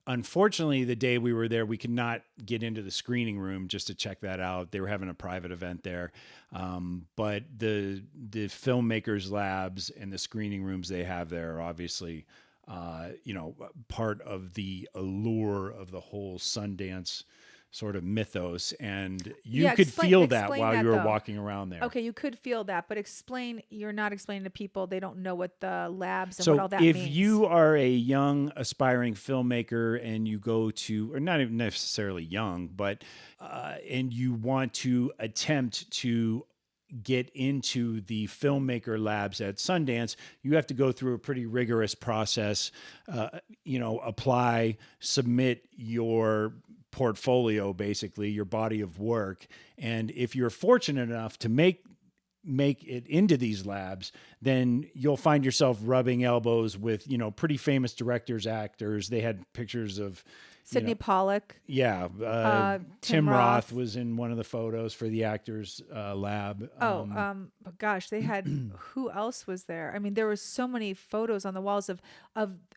unfortunately, the day we were there, we could not get into the screening room just to check that out. They were having a private event there, but the filmmakers' labs and the screening rooms they have there are obviously, part of the allure of the whole Sundance sort of mythos, and you Yeah, could feel that explain while that, you were though. walking around there. Okay, you could feel that, but you're not explaining to people, they don't know what the labs and what So all that if means. you are a young aspiring filmmaker and you go to, or not even necessarily young, but and you want to attempt to get into the filmmaker labs at Sundance, you have to go through a pretty rigorous process. Apply, submit your portfolio, basically your body of work, and if you're fortunate enough to make it into these labs, then you'll find yourself rubbing elbows with, pretty famous directors, actors. They had pictures of Sidney Pollack. Yeah. Tim Tim Roth Roth was in one of the photos for the actors lab. But gosh, they had who else was there? I mean, there were so many photos on the walls of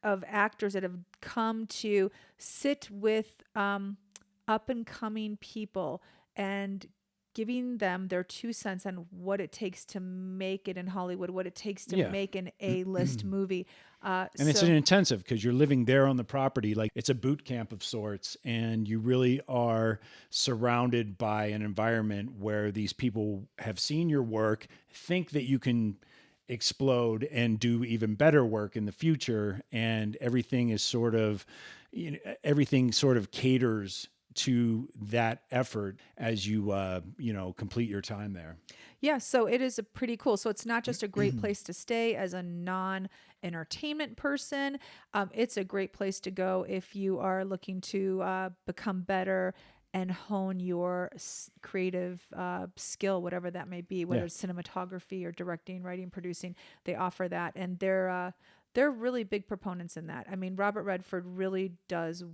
actors that have come to sit with up and coming people and giving them their 2 cents on what it takes to make it in Hollywood, what it takes to Yeah. make an A-list movie. And it's an intensive because you're living there on the property. Like it's a boot camp of sorts. And you really are surrounded by an environment where these people have seen your work, think that you can explode and do even better work in the future. And everything is everything sort of caters to that effort as you, complete your time there. Yeah, so it is a pretty cool. So it's not just a great place to stay as a non-entertainment person. It's a great place to go if you are looking to become better and hone your creative skill, whatever that may be, whether it's cinematography or directing, writing, producing. They offer that, and they're really big proponents in that. I mean, Robert Redford really does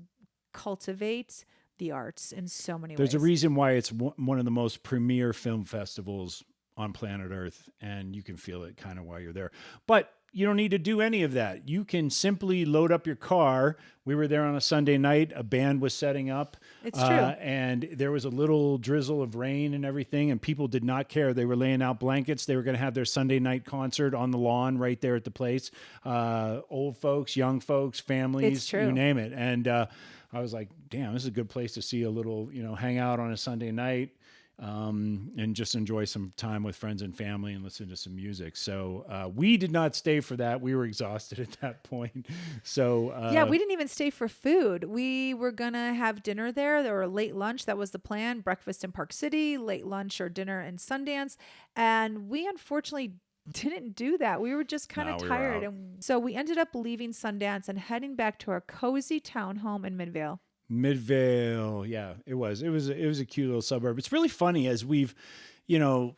cultivate the arts in so many ways. There's a reason why it's one of the most premier film festivals on planet Earth, and you can feel it kind of while you're there. But you don't need to do any of that. You can simply load up your car. We were there on a Sunday night. A band was setting up. It's true. And there was a little drizzle of rain and everything, and people did not care. They were laying out blankets. They were going to have their Sunday night concert on the lawn right there at the place. Old folks, young folks, families, It's true. you name it. And I was like, damn, this is a good place to see a little, hang out on a Sunday night. And just enjoy some time with friends and family and listen to some music. So we did not stay for that. We were exhausted at that point. So yeah, we didn't even stay for food. We were gonna have dinner there. There were late lunch. That was the plan. Breakfast in Park City, late lunch or dinner in Sundance. And we unfortunately didn't do that. We were just kind of tired. And so we ended up leaving Sundance and heading back to our cozy townhome in Midvale. Midvale, yeah, it was a cute little suburb. It's really funny as we've,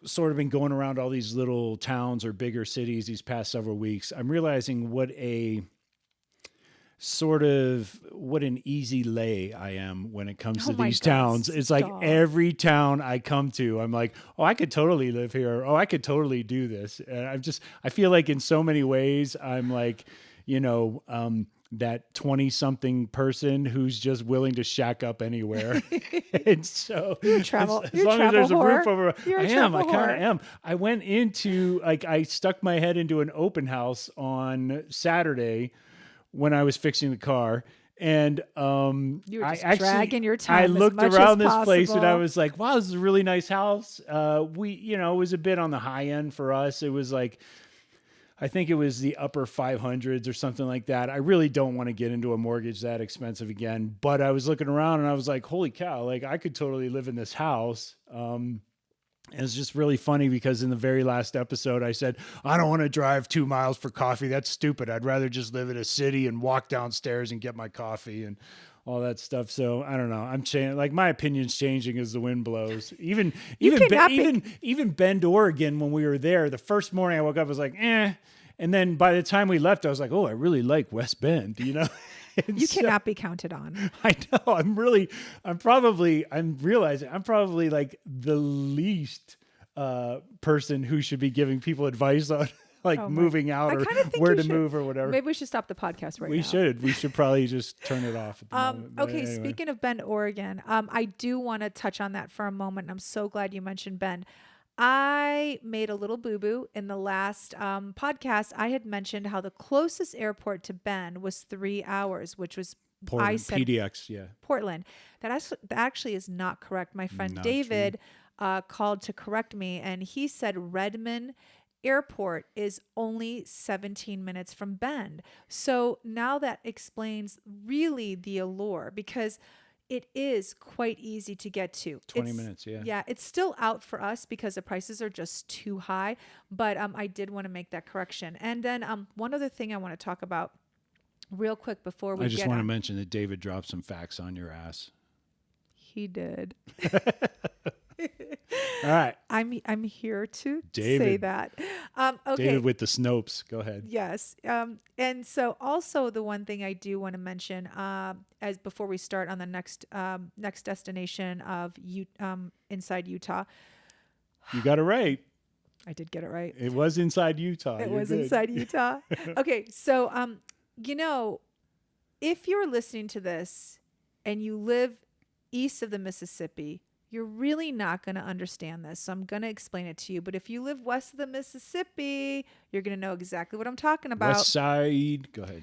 sort of been going around all these little towns or bigger cities these past several weeks. I'm realizing what an easy lay I am when it comes to these towns. It's like every town I come to, I'm like, oh, I could totally live here. Oh, I could totally do this. And I feel like in so many ways, I'm like, that 20-something person who's just willing to shack up anywhere. And so as long as there's a roof over, I kind of am. I went into, I stuck my head into an open house on Saturday when I was fixing the car. And you were just dragging your time. I looked around this place and I was like, wow, this is a really nice house. It was a bit on the high end for us. It was like, I think it was the upper 500s or something like that. I really don't want to get into a mortgage that expensive again, but I was looking around and I was like, holy cow, like I could totally live in this house. And it's just really funny because in the very last episode, I said, I don't want to drive 2 miles for coffee. That's stupid. I'd rather just live in a city and walk downstairs and get my coffee and all that stuff. So I don't know. I'm changing. Like my opinion's changing as the wind blows. Even Bend, Oregon, when we were there, the first morning I woke up, I was like, eh. And then by the time we left, I was like, oh, I really like West Bend, You cannot be counted on. I know. I'm realizing I'm probably like the least person who should be giving people advice on moving out or where to move or whatever. Maybe we should stop the podcast right now. We should probably just turn it off at the moment. Okay, anyway. Speaking of Bend, Oregon, I do want to touch on that for a moment. I'm so glad you mentioned Bend. I made a little boo-boo in the last podcast. I had mentioned how the closest airport to Bend was 3 hours, which was Portland, I said PDX, yeah. Portland. That actually is not correct. My friend Not David called to correct me, and he said Redmond Airport is only 17 minutes from Bend. So now that explains really the allure, because it is quite easy to get to. 20 minutes, yeah. Yeah, it's still out for us because the prices are just too high. But I did want to make that correction. And then one other thing I want to talk about real quick before we I just get want to on. mention that David dropped some facts on your ass. He did. All right. I'm here to say David. that. Okay. David with the Snopes. Go ahead. Yes. And so also the one thing I do want to mention, as before we start on the next destination of inside Utah. You got it right. I did get it right. It was inside Utah. It You're was good. inside Utah. Okay. So, if you're listening to this and you live east of the Mississippi, you're really not going to understand this. So I'm going to explain it to you. But if you live west of the Mississippi, you're going to know exactly what I'm talking about. West Side. Go ahead.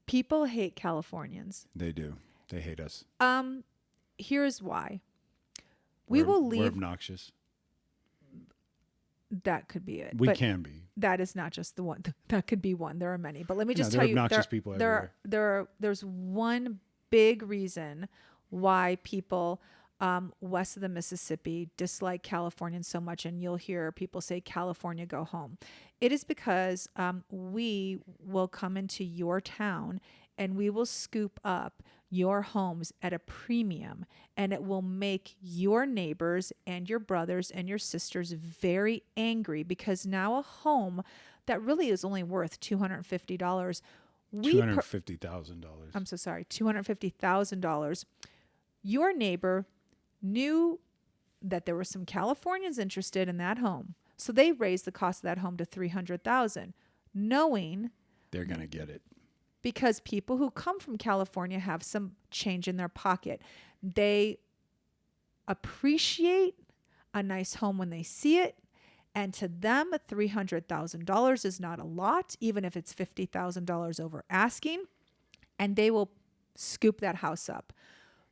People hate Californians. They do. They hate us. Here's why. We're We're obnoxious. That could be it. We But can be. that is not just the one. That could be one. There are many. But let me just there tell are you, obnoxious people there's one big reason why people west of the Mississippi dislike Californians so much, and you'll hear people say, California, go home. It is because we will come into your town and we will scoop up your homes at a premium, and it will make your neighbors and your brothers and your sisters very angry, because now a home that really is only worth $250, $250,000. I'm so sorry, $250,000. Your neighbor knew that there were some Californians interested in that home, so they raised the cost of that home to $300,000, knowing They're going to get it. because people who come from California have some change in their pocket. They appreciate a nice home when they see it. And to them, $300,000 is not a lot, even if it's $50,000 over asking. And they will scoop that house up.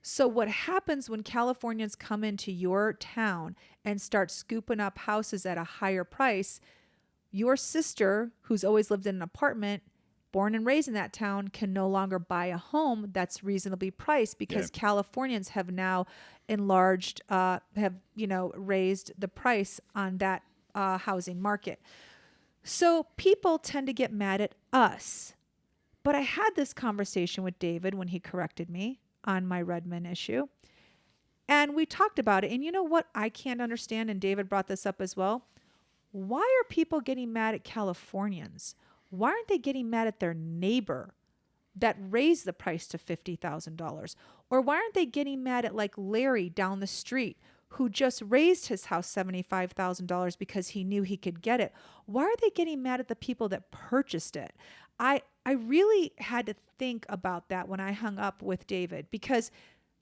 So what happens when Californians come into your town and start scooping up houses at a higher price? Your sister, who's always lived in an apartment, born and raised in that town, can no longer buy a home that's reasonably priced, because Californians have now enlarged, raised the price on that housing market. So people tend to get mad at us. But I had this conversation with David when he corrected me on my Redmond issue. And we talked about it. And you know what I can't understand, and David brought this up as well? Why are people getting mad at Californians? Why aren't they getting mad at their neighbor that raised the price to $50,000? Or why aren't they getting mad at like Larry down the street, who just raised his house $75,000 because he knew he could get it? Why are they getting mad at the people that purchased it? I really had to think about that when I hung up with David, because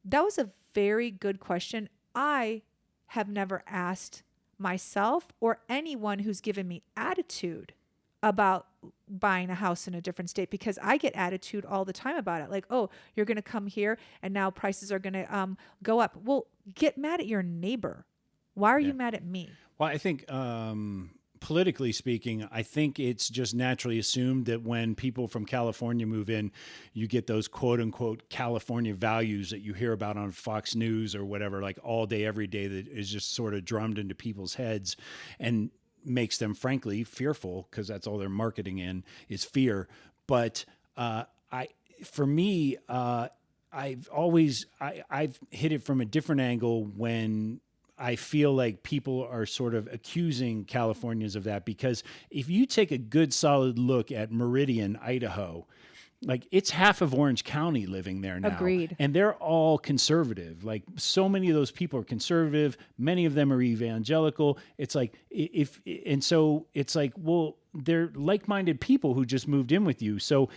that was a very good question. I have never asked myself or anyone who's given me attitude about buying a house in a different state, because I get attitude all the time about it. Like, oh, you're going to come here and now prices are going to go up. Well, get mad at your neighbor. Why are you mad at me? Well, I think politically speaking, I think it's just naturally assumed that when people from California move in, you get those quote unquote California values that you hear about on Fox News or whatever, like all day, every day, that is just sort of drummed into people's heads and makes them frankly fearful, because that's all they're marketing in is fear. But for me, I've hit it from a different angle when I feel like people are sort of accusing Californians of that, because if you take a good solid look at Meridian, Idaho, like it's half of Orange County living there now. Agreed. And they're all conservative. Like so many of those people are conservative. Many of them are evangelical. It's like, so it's like, well, they're like-minded people who just moved in with you. So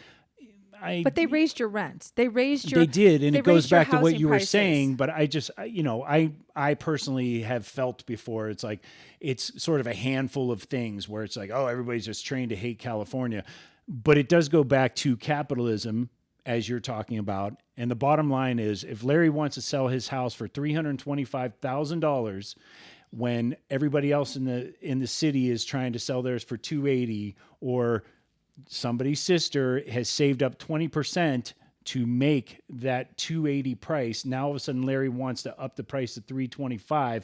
But they raised your rent. They did, and it goes back to what you were prices. saying. But I personally have felt before. It's like it's sort of a handful of things where it's like, oh, everybody's just trained to hate California, but it does go back to capitalism as you're talking about. And the bottom line is, if Larry wants to sell his house for $325,000 when everybody else in the city is trying to sell theirs for $280, or somebody's sister has saved up 20% to make that $280 price, now all of a sudden Larry wants to up the price to $325,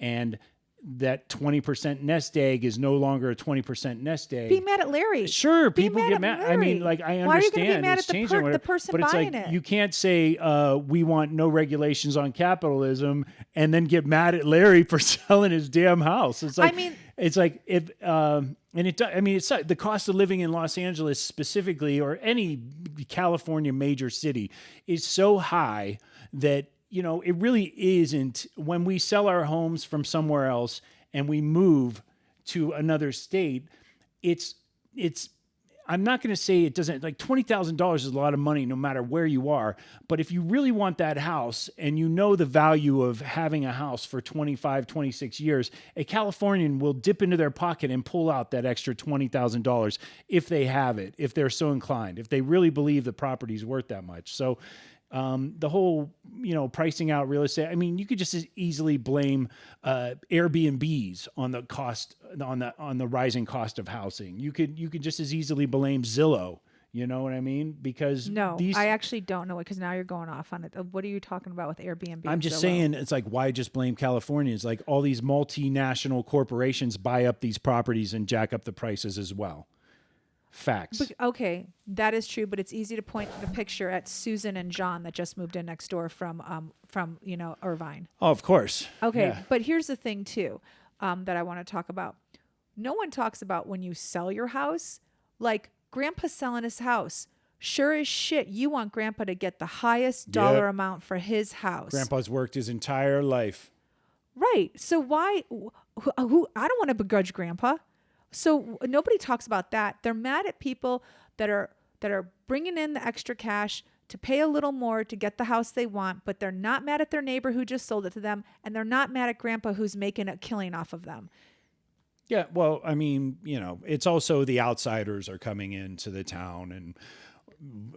and that 20% nest egg is no longer a 20% nest egg. Be mad at Larry. Sure, people get mad. I mean, like, I understand. Why are you going to be mad it's at changing, the person but it's buying like, it? you can't say we want no regulations on capitalism and then get mad at Larry for selling his damn house. It's like, I mean, it's like if and it. I mean, it's the cost of living in Los Angeles specifically, or any California major city, is so high that, you know, it really isn't. When we sell our homes from somewhere else and we move to another state, it's I'm not going to say it doesn't, like, $20,000 is a lot of money no matter where you are. But if you really want that house and you know the value of having a house for 25, 26 years, a Californian will dip into their pocket and pull out that extra $20,000 if they have it, if they're so inclined, if they really believe the property is worth that much. So the whole, you know, pricing out real estate. I mean, you could just as easily blame Airbnbs on the cost, on the rising cost of housing. You could just as easily blame Zillow. You know what I mean? Because I actually don't know it, because now you're going off on it. What are you talking about with Airbnb? I'm just saying, it's like, why just blame California? It's like all these multinational corporations buy up these properties and jack up the prices as well. Facts. But, okay, that is true, but it's easy to point the picture at Susan and John that just moved in next door from you know, Irvine. Oh, of course. Okay, Yeah. but here's the thing too, that I want to talk about. No one talks about when you sell your house. Like, Grandpa's selling his house. Sure as shit, you want Grandpa to get the highest dollar amount for his house. Grandpa's worked his entire life. Right. So why? Who? I don't want to begrudge Grandpa. So nobody talks about that. They're mad at people that are bringing in the extra cash to pay a little more to get the house they want, but they're not mad at their neighbor who just sold it to them, and they're not mad at Grandpa who's making a killing off of them. Yeah, well, I mean, you know, it's also the outsiders are coming into the town, and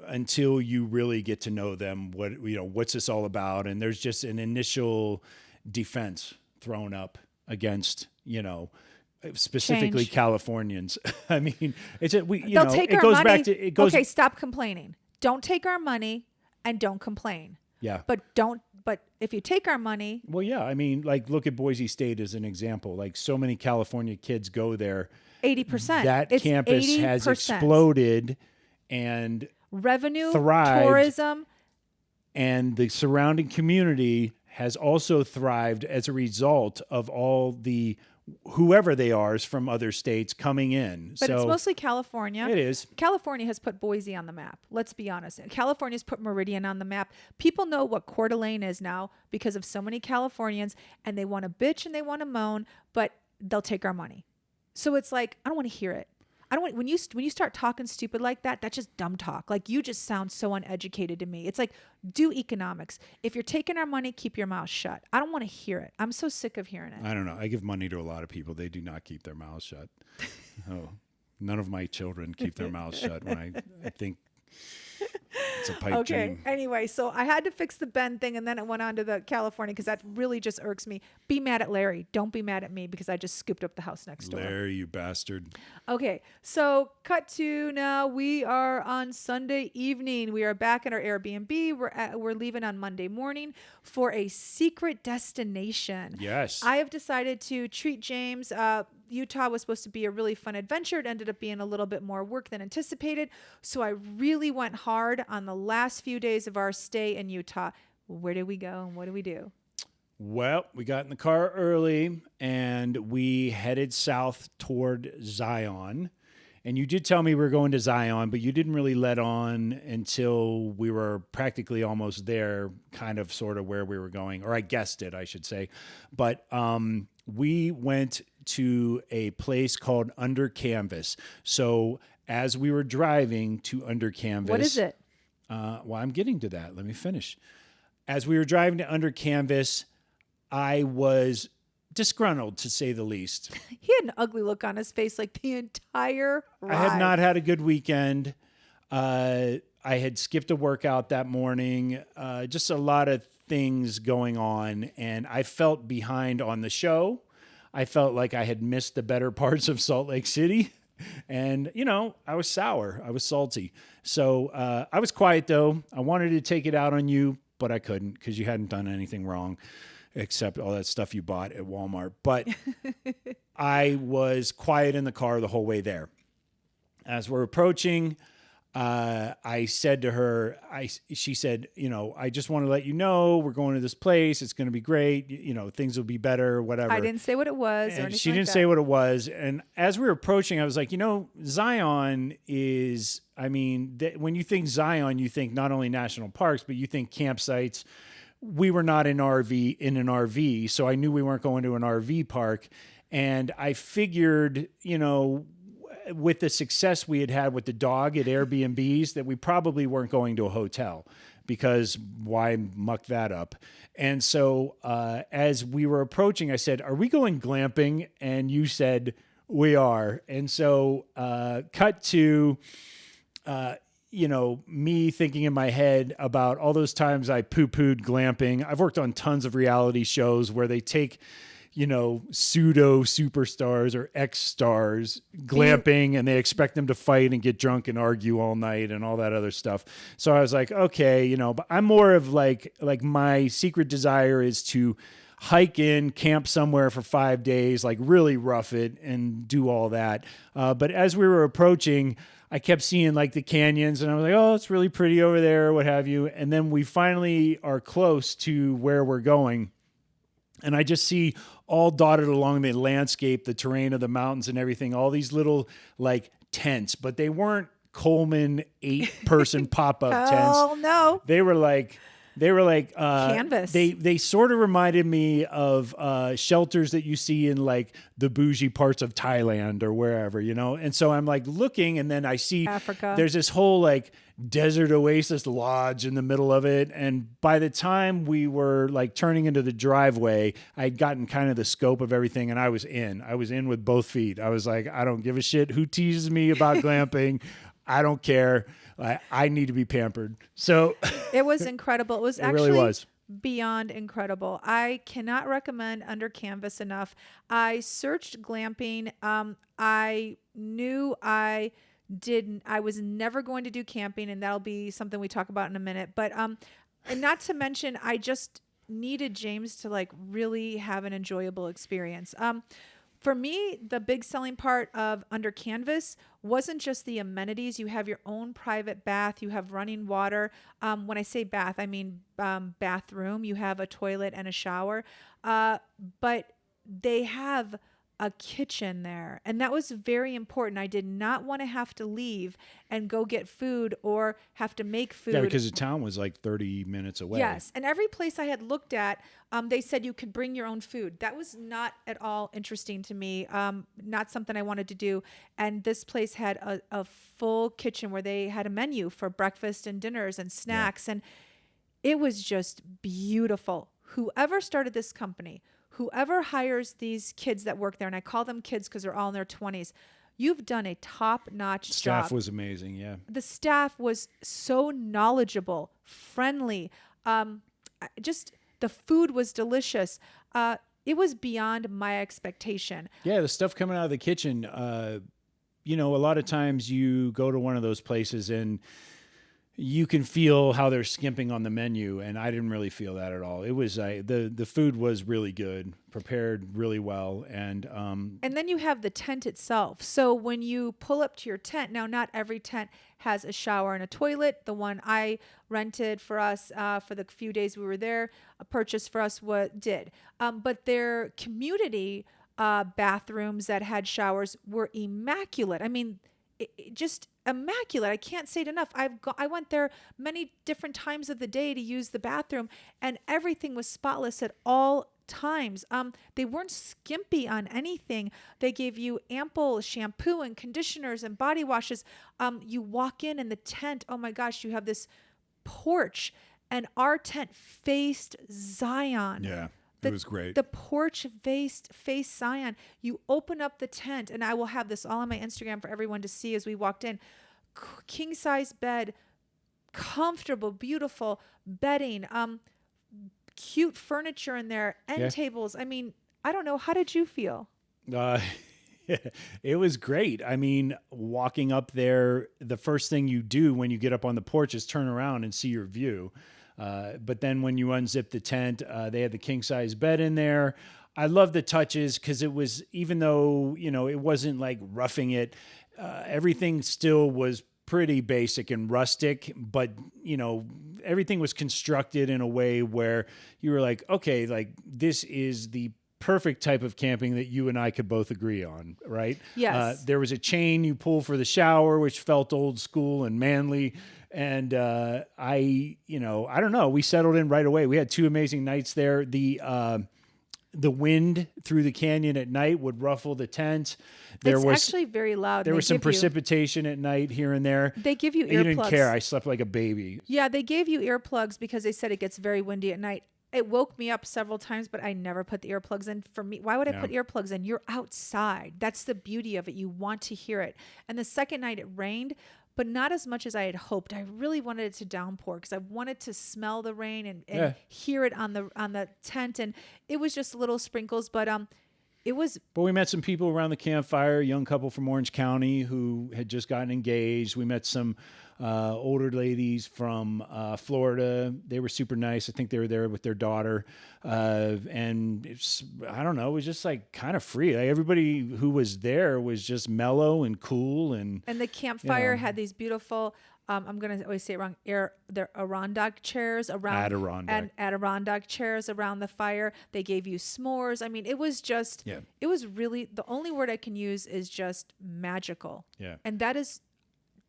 until you really get to know them, what's this all about? And there's just an initial defense thrown up against, you know, specifically Californians. I mean, They'll take it our goes money. back to, it goes. Okay, stop complaining. Don't take our money and don't complain. Yeah. But if you take our money. Well, yeah, I mean, like, look at Boise State as an example. Like, so many California kids go there. 80%. That it's campus 80%. has exploded, and revenue, thrived, tourism, and the surrounding community has also thrived as a result of all the whoever they are is from other states coming in. But it's mostly California. It is. California has put Boise on the map. Let's be honest. California's put Meridian on the map. People know what Coeur d'Alene is now because of so many Californians, and they want to bitch and they want to moan, but they'll take our money. So it's like, I don't want to hear it. I don't want, when you start talking stupid like that, that's just dumb talk. Like, you just sound so uneducated to me. It's like, do economics. If you're taking our money, keep your mouth shut. I don't want to hear it. I'm so sick of hearing it. I don't know. I give money to a lot of people. They do not keep their mouths shut. Oh, none of my children keep their mouths shut when I think it's a pipe dream. Anyway, so I had to fix the Ben thing, and then it went on to the California, because that really just irks me. Be mad at Larry. Don't be mad at me because I just scooped up the house next door. Larry, you bastard. Okay, so cut to now. We are on Sunday evening. We are back at our Airbnb. We're leaving on Monday morning for a secret destination. Yes. I have decided to treat James. Utah was supposed to be a really fun adventure. It ended up being a little bit more work than anticipated. So I really went hard on the last few days of our stay in Utah. Where did we go and what did we do? Well, we got in the car early and we headed south toward Zion. And you did tell me we were going to Zion, but you didn't really let on until we were practically almost there, kind of sort of where we were going, or I guessed it, I should say. But we went to a place called Under Canvas. So as we were driving to Under Canvas. What is it? Well, I'm getting to that. Let me finish. As we were driving to Under Canvas, I was disgruntled, to say the least. He had an ugly look on his face like the entire ride. I had not had a good weekend. I I had skipped a workout that morning, just a lot of things going on, and I felt behind on the show. I felt like I had missed the better parts of Salt Lake City. And, I was sour. I was salty. So I was quiet, though. I wanted to take it out on you, but I couldn't because you hadn't done anything wrong except all that stuff you bought at Walmart. But I was quiet in the car the whole way there. As we're approaching, I said to her, she said, I just want to let you know we're going to this place. It's going to be great. Things will be better, whatever. I didn't say what it was. Or anything she didn't say what it was. And as we were approaching, I was like, Zion is, when you think Zion, you think not only national parks, but you think campsites. We were not in an RV. So I knew we weren't going to an RV park. And I figured, with the success we had had with the dog at Airbnbs, that we probably weren't going to a hotel because why muck that up? And so as we were approaching, I said, are we going glamping? And you said, we are. And so cut to, me thinking in my head about all those times I poo-pooed glamping. I've worked on tons of reality shows where they take pseudo superstars or ex-stars glamping and they expect them to fight and get drunk and argue all night and all that other stuff. So I was like, okay, but I'm more of like my secret desire is to hike in, camp somewhere for 5 days, like really rough it and do all that. But as we were approaching, I kept seeing like the canyons and I was like, oh, it's really pretty over there, what have you. And then we finally are close to where we're going. And I just see all dotted along the landscape, the terrain of the mountains and everything, all these little like tents, but they weren't Coleman 8-person pop-up tents. Oh, no. They were like canvas. They sort of reminded me of shelters that you see in like the bougie parts of Thailand or wherever, And so I'm like looking, and then I see Africa. There's this whole like desert oasis lodge in the middle of it. And by the time we were like turning into the driveway, I'd gotten kind of the scope of everything, and I was in with both feet. I was like, I don't give a shit who teases me about glamping. I don't care. I need to be pampered. So it was incredible. It was it actually really was beyond incredible. I cannot recommend Under Canvas enough. I searched glamping. I knew I was never going to do camping, and that'll be something we talk about in a minute. But and not to mention, I just needed James to like really have an enjoyable experience. For me, the big selling part of Under Canvas wasn't just the amenities. You have your own private bath. You have running water. When I say bath, I mean bathroom. You have a toilet and a shower. But they have a kitchen there. And that was very important. I did not want to have to leave and go get food or have to make food. Yeah, because the town was like 30 minutes away. Yes. And every place I had looked at, they said you could bring your own food. That was not at all interesting to me. Not something I wanted to do. And this place had a full kitchen where they had a menu for breakfast and dinners and snacks. Yeah. And it was just beautiful. Whoever started this company, whoever hires these kids that work there, and I call them kids because they're all in their 20s, you've done a top-notch job. Staff was amazing, yeah. The staff was so knowledgeable, friendly. Just the food was delicious. It was beyond my expectation. Yeah, the stuff coming out of the kitchen, a lot of times you go to one of those places and you can feel how they're skimping on the menu, and I didn't really feel that at all. It was the food was really good, prepared really well, and then you have the tent itself. So when you pull up to your tent, now not every tent has a shower and a toilet. The one I rented for us for the few days we were there, a purchase for us did. But their community bathrooms that had showers were immaculate. I mean, just immaculate. I can't say it enough. I went there many different times of the day to use the bathroom, and everything was spotless at all times. They weren't skimpy on anything. They gave you ample shampoo and conditioners and body washes. You walk in the tent, oh my gosh, you have this porch, and our tent faced Zion. Yeah. It was great. The porch faced Zion. You open up the tent, and I will have this all on my Instagram for everyone to see as we walked in. King size bed, comfortable, beautiful bedding, cute furniture in there, end tables. I mean, I don't know. How did you feel? It was great. I mean, walking up there, the first thing you do when you get up on the porch is turn around and see your view. But then when you unzip the tent, they had the king size bed in there. I love the touches because it was, even though, you know, it wasn't like roughing it, everything still was pretty basic and rustic, but you know, everything was constructed in a way where you were like, okay, like this is the perfect type of camping that you and I could both agree on, right? Yes. There was a chain you pull for the shower, which felt old school and manly. And I don't know, we settled in right away. We had 2 amazing nights there. The wind through the canyon at night would ruffle the tent. It's actually very loud. There was some precipitation at night here and there. They give you earplugs. You didn't care. I slept like a baby. Yeah, they gave you earplugs because they said it gets very windy at night. It woke me up several times, but I never put the earplugs in. For me, why would I put earplugs in? You're outside. That's the beauty of it. You want to hear it. And the second night it rained, but not as much as I had hoped. I really wanted it to downpour because I wanted to smell the rain and hear it on the tent. And it was just little sprinkles, but it was. But we met some people around the campfire, a young couple from Orange County who had just gotten engaged. We met some older ladies from Florida. They were super nice. I think they were there with their daughter. And it's, I don't know, it was just like kind of free. Like everybody who was there was just mellow and cool. And the campfire had these beautiful, I'm going to always say it wrong, they're Adirondack chairs around. Adirondack chairs around the fire. They gave you s'mores. I mean, it was just, it was really, the only word I can use is just magical. Yeah. And that is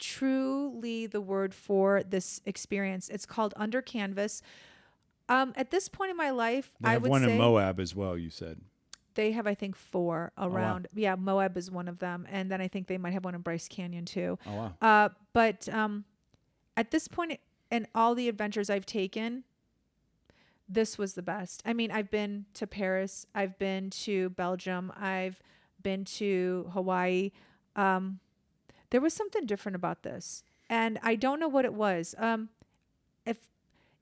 truly the word for this experience. It's called Under Canvas. At this point in my life, I would say... They have one in Moab as well, you said. They have, I think, 4 around. Oh, wow. Yeah, Moab is one of them. And then I think they might have one in Bryce Canyon, too. Oh, wow. But at this point in all the adventures I've taken, this was the best. I mean, I've been to Paris. I've been to Belgium. I've been to Hawaii. There was something different about this. And I don't know what it was. If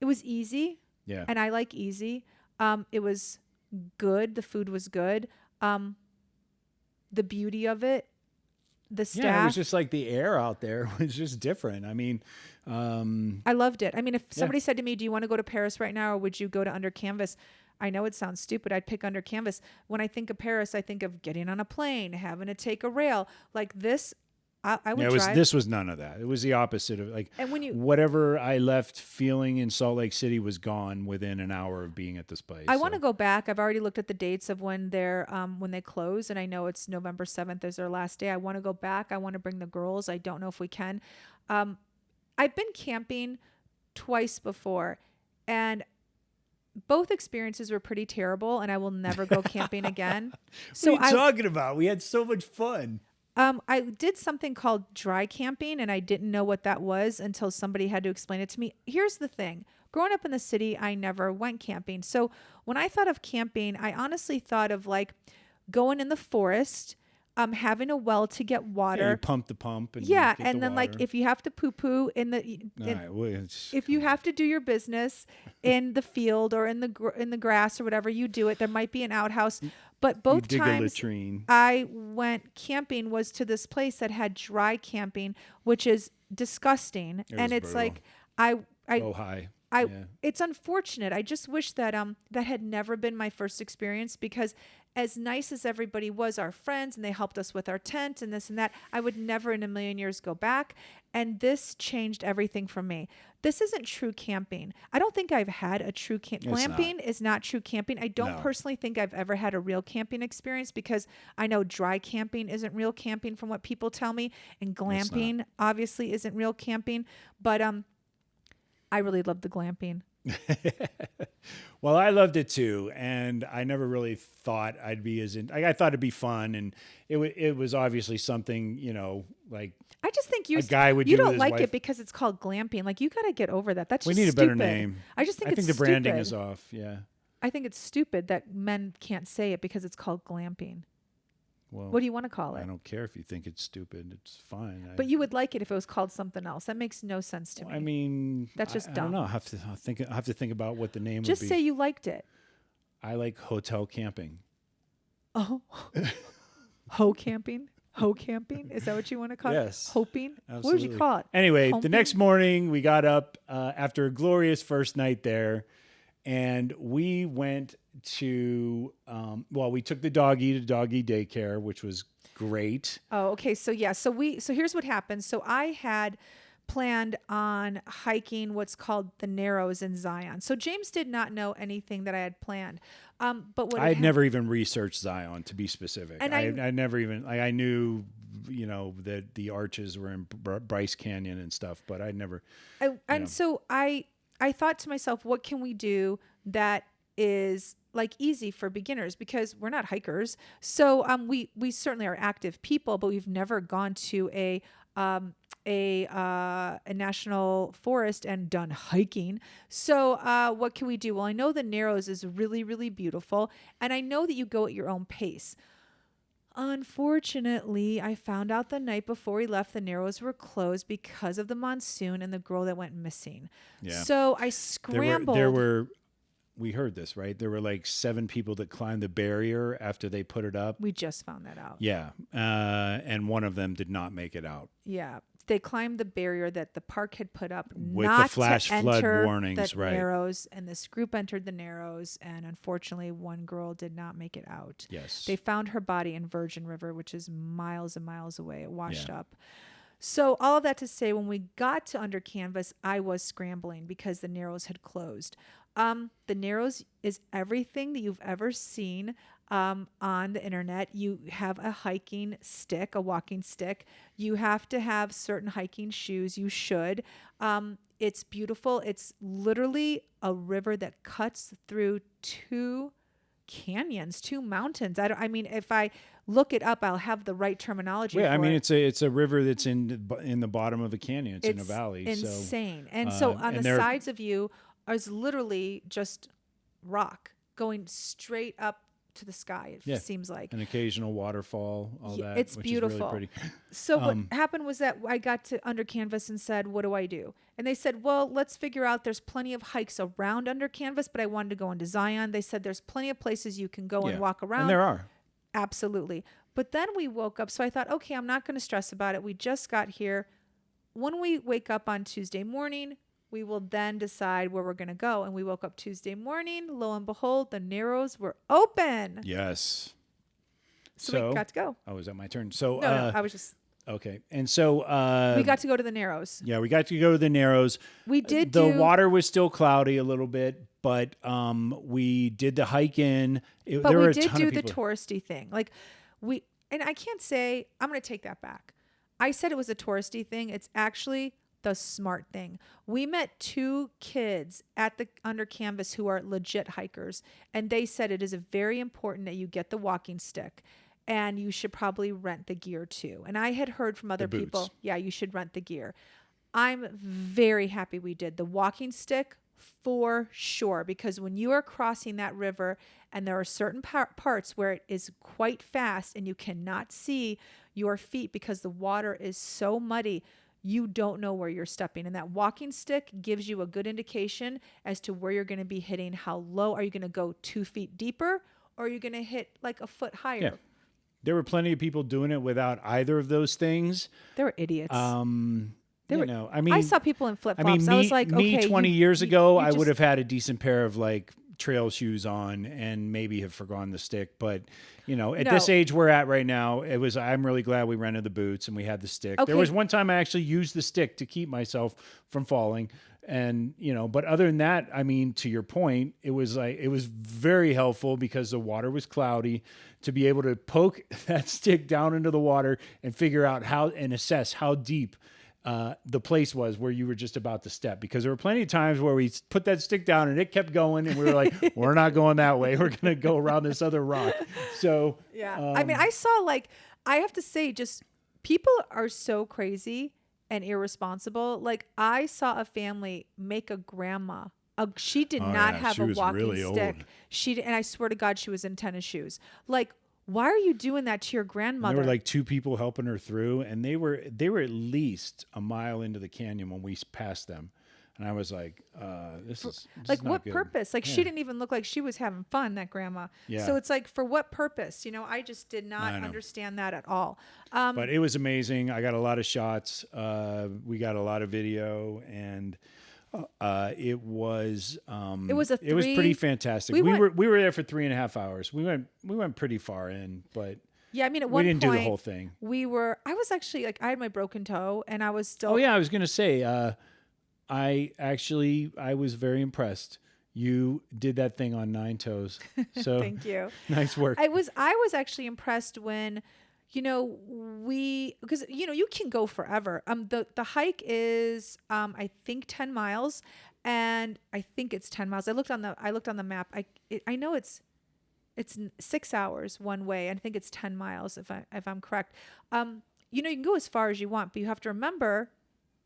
it was easy. Yeah. And I like easy. It was good. The food was good. The beauty of it, the staff. Yeah, it was just like the air out there was just different. I mean, I loved it. I mean, if somebody said to me, do you want to go to Paris right now or would you go to Under Canvas? I know it sounds stupid. I'd pick Under Canvas. When I think of Paris, I think of getting on a plane, having to take a rail like this. I would drive. This was none of that. It was the opposite of like, and when whatever I left feeling in Salt Lake City was gone within an hour of being at this place. I want to go back. I've already looked at the dates of when they close, and I know it's November 7th is their last day. I want to go back. I want to bring the girls. I don't know if we can. I've been camping twice before, and both experiences were pretty terrible, and I will never go camping again. So what are you talking about? We had so much fun. I did something called dry camping, and I didn't know what that was until somebody had to explain it to me. Here's the thing. Growing up in the city, I never went camping. So when I thought of camping, I honestly thought of like going in the forest, having a well to get water. Yeah, you pump the pump. And and then like if you have to poo-poo if you have to do your business in the field or in the grass or whatever, you do it. There might be an outhouse. But both times I went camping was to this place that had dry camping, which is disgusting. And it's brutal. It's unfortunate. I just wish that that had never been my first experience, because as nice as everybody was, our friends, and they helped us with our tent and this and that, I would never in a million years go back. And this changed everything for me. This isn't true camping. I don't think I've had a true glamping is not true camping. I don't personally think I've ever had a real camping experience, because I know dry camping isn't real camping from what people tell me, and glamping obviously isn't real camping. But I really loved the glamping. Well, I loved it too, and I never really thought I'd be I thought it'd be fun, and it was obviously something, like I just think a guy would. You don't like it because it's called glamping. Like, you got to get over that. That's we just need a stupid. better name. I think the branding is off. Yeah, I think it's stupid that men can't say it because it's called glamping. Well, What do you want to call I it? don't care if you think it's stupid. It's fine. But you would like it if it was called something else. That makes no sense to me. I mean, That's just I don't dumb. know. I have to think about what the name Just would be. say you liked it. I like hotel camping. Oh, ho camping? Ho camping? Is that what you want to call Yes. it? Hoping? What would you Absolutely. call it? Anyway, Humping? the next morning we got up after a glorious first night there, and we went to we took the doggy to doggy daycare, which was great. Oh, okay. So yeah, so here's what happened. So I had planned on hiking what's called the Narrows in Zion. So James did not know anything that I had planned. But what I had never even researched Zion, to be specific. And I never even I knew that the arches were in Bryce Canyon and stuff, but I never. So I thought to myself, what can we do that is like easy for beginners, because we're not hikers. So we certainly are active people, but we've never gone to a national forest and done hiking. So what can we do? Well, I know the Narrows is really, really beautiful, and I know that you go at your own pace. Unfortunately, I found out the night before we left, the Narrows were closed because of the monsoon and the girl that went missing. Yeah. So I scrambled. There were we heard this, right? There were like 7 people that climbed the barrier after they put it up. We just found that out. Yeah. And one of them did not make it out. Yeah. They climbed the barrier that the park had put up With not the flash to flood enter warnings, the right. Narrows, and this group entered the Narrows, and unfortunately one girl did not make it out. Yes. They found her body in Virgin River, which is miles and miles away. It washed Yeah. up. So all of that to say, when we got to Under Canvas, I was scrambling because the Narrows had closed. The Narrows is everything that you've ever seen on the internet. You have a hiking stick, a walking stick. You have to have certain hiking shoes. You should. It's beautiful. It's literally a river that cuts through 2 canyons, 2 mountains. I mean, if I look it up, I'll have the right terminology. Yeah, for I mean, it. it's a river that's in the bottom of a canyon. It's in a valley. Insane. So, And so on the and sides of you is literally just rock going straight up to the sky. It seems like an occasional waterfall, all Yeah, that. it's which beautiful. Is really pretty. So what happened was that I got to Under Canvas and said, what do I do? And they said, well, let's figure out, there's plenty of hikes around Under Canvas, but I wanted to go into Zion. They said there's plenty of places you can go and walk around. And there are. Absolutely. But then we woke up. So I thought, okay, I'm not going to stress about it. We just got here. When we wake up on Tuesday morning, we will then decide where we're going to go. And we woke up Tuesday morning. Lo and behold, the Narrows were open. Yes. So we got to go. Oh, is that my turn? So No, I was just... Okay. And so we got to go to the Narrows. Yeah, we got to go to the Narrows. We did the water was still cloudy a little bit, but we did the hike in. But there were we a did ton do of the people. touristy thing. And I can't say, I'm going to take that back. I said it was a touristy thing. It's actually the smart thing. We met 2 kids at the Under Canvas who are legit hikers, and they said it is very important that you get the walking stick, and you should probably rent the gear too. And I had heard from other people, yeah, you should rent the gear. I'm very happy we did. The walking stick, for sure, because when you are crossing that river and there are certain parts where it is quite fast and you cannot see your feet because the water is so muddy, you don't know where you're stepping. And that walking stick gives you a good indication as to where you're going to be hitting. How low are you going to go? 2 feet deeper, or are you going to hit like a foot higher? Yeah. There were plenty of people doing it without either of those things. They were idiots. I mean, I saw people in flip flops. I was like, me okay, 20 years ago, I just- would have had a decent pair of like trail shoes on and maybe have forgone the stick. But at this age we're at right now, I'm really glad we rented the boots and we had the stick. Okay. There was one time I actually used the stick to keep myself from falling. And, but other than that, I mean, to your point, it was very helpful because the water was cloudy to be able to poke that stick down into the water and figure out and assess how deep the place was where you were just about to step, because there were plenty of times where we put that stick down and it kept going and we were like, we're not going that way. We're going to go around this other rock. So, yeah, I mean, I saw I have to say, just people are so crazy and irresponsible. Like, I saw a family make a grandma. She did not have she a was walking really stick. old. And I swear to God, she was in tennis shoes. Like, why are you doing that to your And grandmother? there were like 2 people helping her through, and they were at least a mile into the canyon when we passed them. And I was like, this is like not what good. purpose? Like she Yeah. didn't even look like she was having fun, that grandma. Yeah. So it's like, for what purpose? I just did not I know. understand that at all. But it was amazing. I got a lot of shots. We got a lot of video, and it was pretty fantastic. We were there for 3.5 hours. We went pretty far in, but Yeah, I mean, at we one didn't point, do the whole thing. I was actually like, I had my broken toe and I was still. Oh yeah, I was gonna say, I was very impressed. You did that thing on 9 toes. So Thank you. Nice work. I was actually impressed when, because you can go forever. The hike is I think 10 miles, and I think it's 10 miles. I looked on the map. I know it's 6 hours one way. I think it's 10 miles if I'm correct. You can go as far as you want, but you have to remember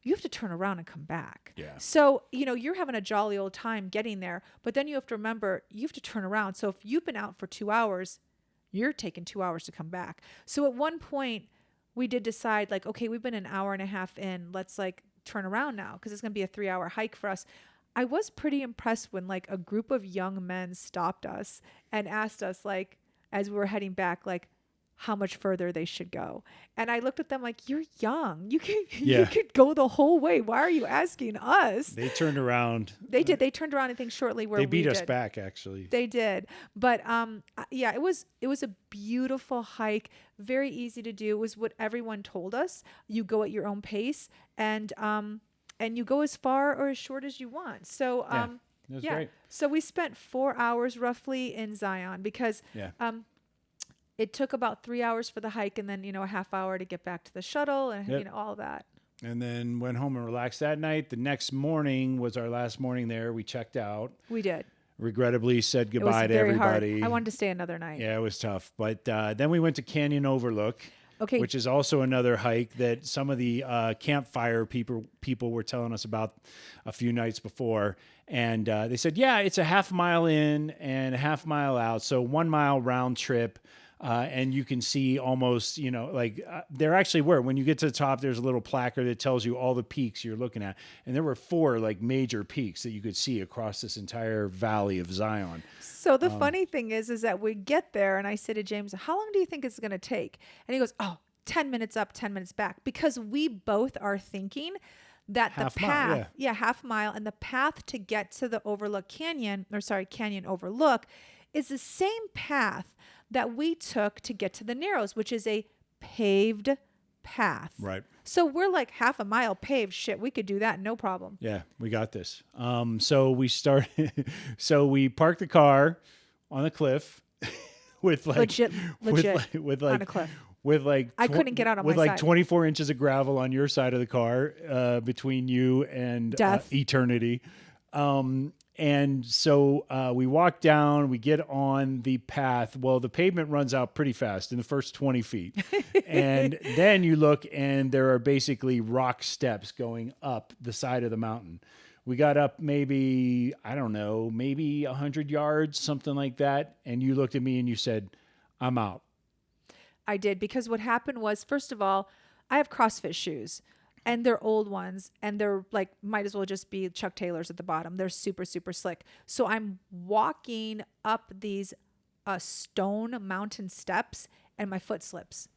you have to turn around and come back. Yeah. So, you're having a jolly old time getting there, but then you have to remember you have to turn around. So if you've been out for 2 hours, you're taking 2 hours to come back. So at one point we did decide, like, okay, we've been an hour and a half in, let's like turn around now, because it's going to be a 3-hour hike for us. I was pretty impressed when like a group of young men stopped us and asked us, like, as we were heading back, like, how much further they should go. And I looked at them like, you're young. You could go the whole way. Why are you asking us? They turned around. They did. They turned around, I think, shortly where They beat we us did. back, actually. They did. But yeah, it was a beautiful hike, very easy to do. It was what everyone told us. You go at your own pace, and you go as far or as short as you want. So it was great. So we spent 4 hours roughly in Zion, because it took about 3 hours for the hike, and then a half hour to get back to the shuttle, and all of that. And then went home and relaxed that night. The next morning was our last morning there. We checked out. We did. Regrettably said goodbye it was to very everybody. hard. I wanted to stay another night. Yeah, it was tough. But then we went to Canyon Overlook, which is also another hike that some of the campfire people were telling us about a few nights before. And they said, yeah, it's a half mile in and a half mile out. So 1 mile round trip. And you can see almost, there actually were. When you get to the top, there's a little placard that tells you all the peaks you're looking at. And there were 4 like major peaks that you could see across this entire valley of Zion. So the funny thing is that we get there, and I say to James, how long do you think it's going to take? And he goes, 10 minutes up, 10 minutes back. Because we both are thinking that Half the mile, path, half mile, and the path to get to the Canyon Overlook is the same path that we took to get to the Narrows, which is a paved path. Right. So we're like half a mile paved. Shit, we could do that, no problem. Yeah, we got this. So we started. So we parked the car on the cliff with like legit with like on a cliff. With like I couldn't get out on with my like side. 24 inches of gravel on your side of the car between you and Death. eternity. And so we walk down, we get on the path. Well, the pavement runs out pretty fast in the first 20 feet. And then you look, and there are basically rock steps going up the side of the mountain. We got up maybe 100 yards, something like that. And you looked at me and you said, I'm out. I did, because what happened was, first of all, I have CrossFit shoes. And they're old ones, and they're like, might as well just be Chuck Taylors at the bottom. They're super, super slick. So I'm walking up these stone mountain steps, and my foot slips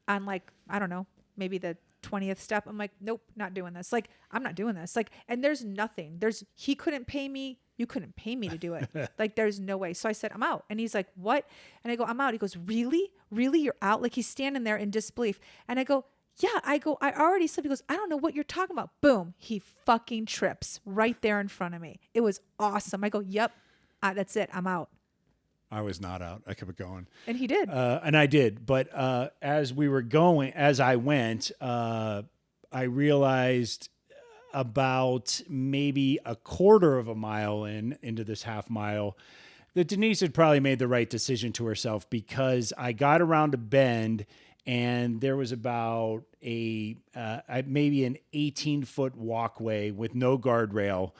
on, like, I don't know, maybe the 20th step. I'm like, nope, not doing this. Like, I'm not doing this. Like, and there's nothing. He couldn't pay me. You couldn't pay me to do it. Like, there's no way. So I said, I'm out. And he's like, what? And I go, I'm out. He goes, really? Really? You're out? Like, he's standing there in disbelief. And I go, yeah, I already slipped. He goes, I don't know what you're talking about. Boom. He fucking trips right there in front of me. It was awesome. I go, yep, that's it. I'm out. I was not out. I kept going. And he did. And I did. But as I went, I realized about maybe a quarter of a mile into this half mile that Denise had probably made the right decision to herself, because I got around a bend, and there was about maybe an 18-foot walkway with no guardrail.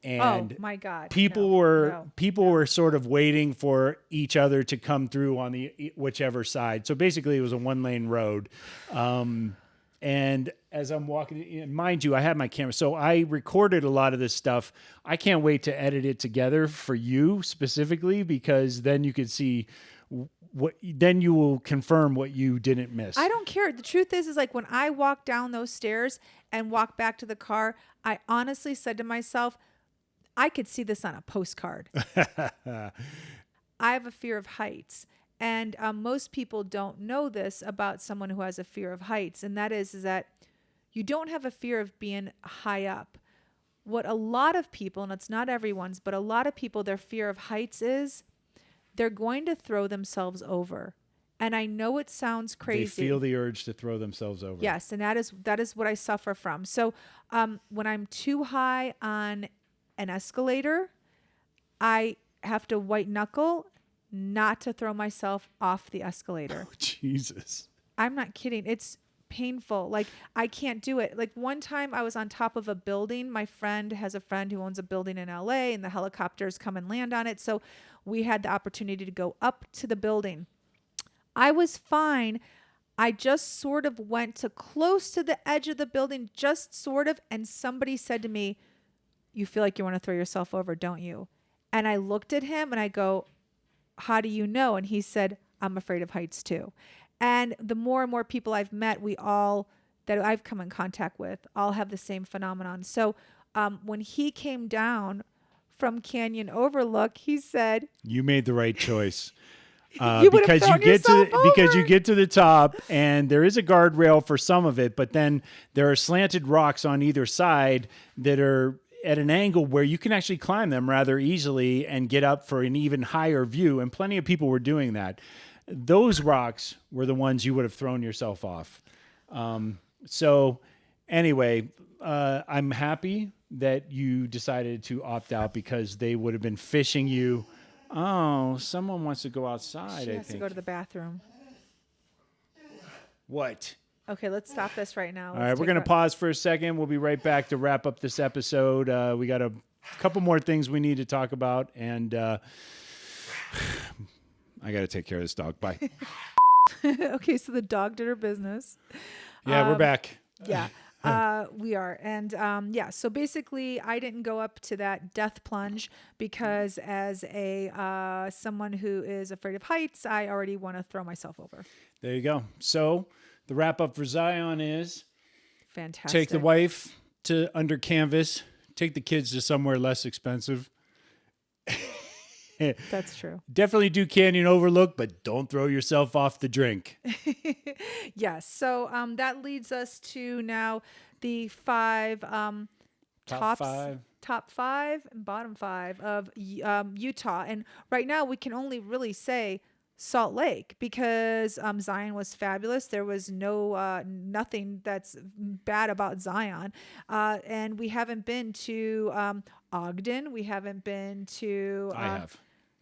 and my God. people were sort of waiting for each other to come through on the whichever side. So basically, it was a 1-lane road. And as I'm walking, and mind you, I had my camera, so I recorded a lot of this stuff. I can't wait to edit it together for you specifically, because then you could see then you will confirm what you didn't miss. I don't care. The truth is like when I walked down those stairs and walked back to the car, I honestly said to myself, I could see this on a postcard. I have a fear of heights. And most people don't know this about someone who has a fear of heights. And that is that you don't have a fear of being high up. What a lot of people, and it's not everyone's, but a lot of people, their fear of heights is they're going to throw themselves over. And I know it sounds crazy. They feel the urge to throw themselves over. Yes, and that is what I suffer from. So when I'm too high on an escalator, I have to white knuckle not to throw myself off the escalator. Oh, Jesus. I'm not kidding. It's painful. Like, I can't do it. Like, one time I was on top of a building. My friend has a friend who owns a building in LA, and the helicopters come and land on it. So we had the opportunity to go up to the building. I was fine. I just sort of went to close to the edge of the building, just sort of, and somebody said to me, "You feel like you want to throw yourself over, don't you?" And I looked at him and I go, "How do you know?" And he said, "I'm afraid of heights too." And the more and more people I've met, that I've come in contact with, all have the same phenomenon. So when he came down from Canyon Overlook, he said, "You made the right choice." You would have thrown yourself over. Because you get to the top and there is a guardrail for some of it, but then there are slanted rocks on either side that are at an angle where you can actually climb them rather easily and get up for an even higher view. And plenty of people were doing that. Those rocks were the ones you would have thrown yourself off. So anyway, I'm happy that you decided to opt out because they would have been fishing you. Oh, someone wants to go outside. She has to go to the bathroom. What? Okay, let's stop this right now. All right, we're going to pause for a second. We'll be right back to wrap up this episode. We got a couple more things we need to talk about, and I got to take care of this dog. Bye. Okay, so the dog did her business. Yeah, we're back. Yeah. We are. And so basically I didn't go up to that death plunge because as a someone who is afraid of heights, I already want to throw myself over. There you go. So the wrap up for Zion is fantastic. Take the wife to under canvas, take the kids to somewhere less expensive. That's true. Definitely do Canyon Overlook, but don't throw yourself off the drink. Yes. So that leads us to now the five top five and bottom five of Utah. And right now we can only really say Salt Lake because Zion was fabulous. There was nothing that's bad about Zion. And we haven't been to Ogden. We haven't been to... I have.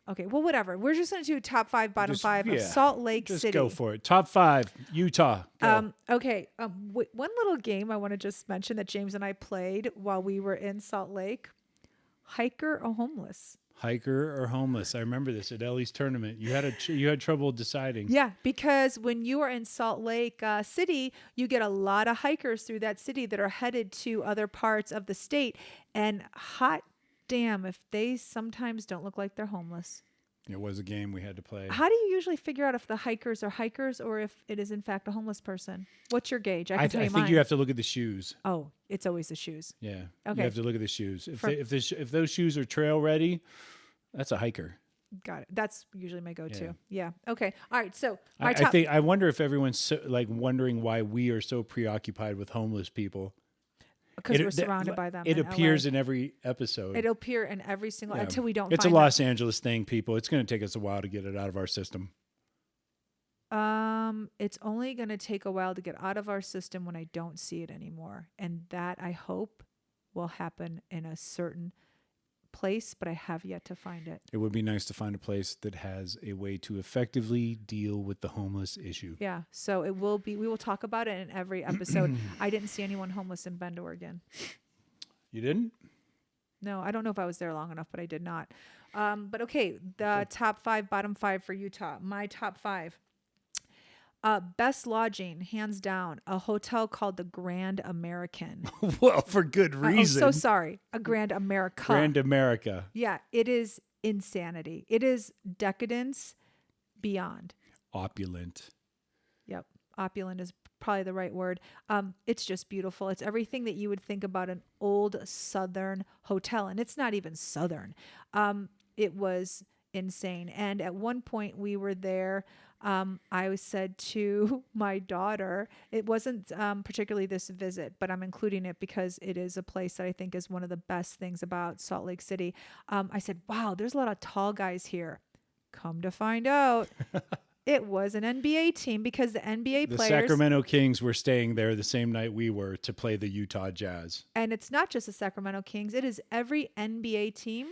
Okay, well, whatever. We're just going to do top five, bottom five of Salt Lake just City. Go for it. Top five, Utah. Go. Okay. One little game I want to just mention that James and I played while we were in Salt Lake. Hiker or homeless? Hiker or homeless? I remember this at Ellie's tournament. You had trouble deciding. Yeah, because when you are in Salt Lake City, you get a lot of hikers through that city that are headed to other parts of the state, and hot damn if they sometimes don't look like they're homeless. It was a game we had to play. How do you usually figure out if the hikers are hikers or if it is in fact a homeless person? What's your gauge? I think mine. you have to look at the shoes. Oh, it's always the shoes. Yeah. Okay. You have to look at the shoes. If those shoes are trail ready, that's a hiker. Got it. That's usually my go-to. Yeah. Okay. All right. So I wonder if everyone's wondering why we are so preoccupied with homeless people. Because we're surrounded by them. It appears in every episode. It'll appear in every single until we don't. It's a Los Angeles thing, people. It's going to take us a while to get it out of our system. It's only going to take a while to get out of our system when I don't see it anymore, and that I hope will happen in a certain place, but I have yet to find it. It would be nice to find a place that has a way to effectively deal with the homeless issue. Yeah, so we will talk about it in every episode. I didn't see anyone homeless in Bend, Oregon. You didn't? No, I don't know if I was there long enough, but I did not. But okay, the top 5, bottom 5 for Utah. My top 5. Best lodging, hands down, a hotel called the Grand American. Well, for good reason. Oh, so sorry. A Grand America. Grand America. Yeah, it is insanity. It is decadence beyond. Opulent. Yep. Opulent is probably the right word. It's just beautiful. It's everything that you would think about an old Southern hotel. And it's not even Southern. It was insane. And at one point we were there. I said to my daughter, it wasn't particularly this visit, but I'm including it because it is a place that I think is one of the best things about Salt Lake City. I said, wow, there's a lot of tall guys here. Come to find out, it was an NBA team because the NBA The players. Sacramento Kings were staying there the same night we were to play the Utah Jazz. And it's not just the Sacramento Kings. It is every NBA team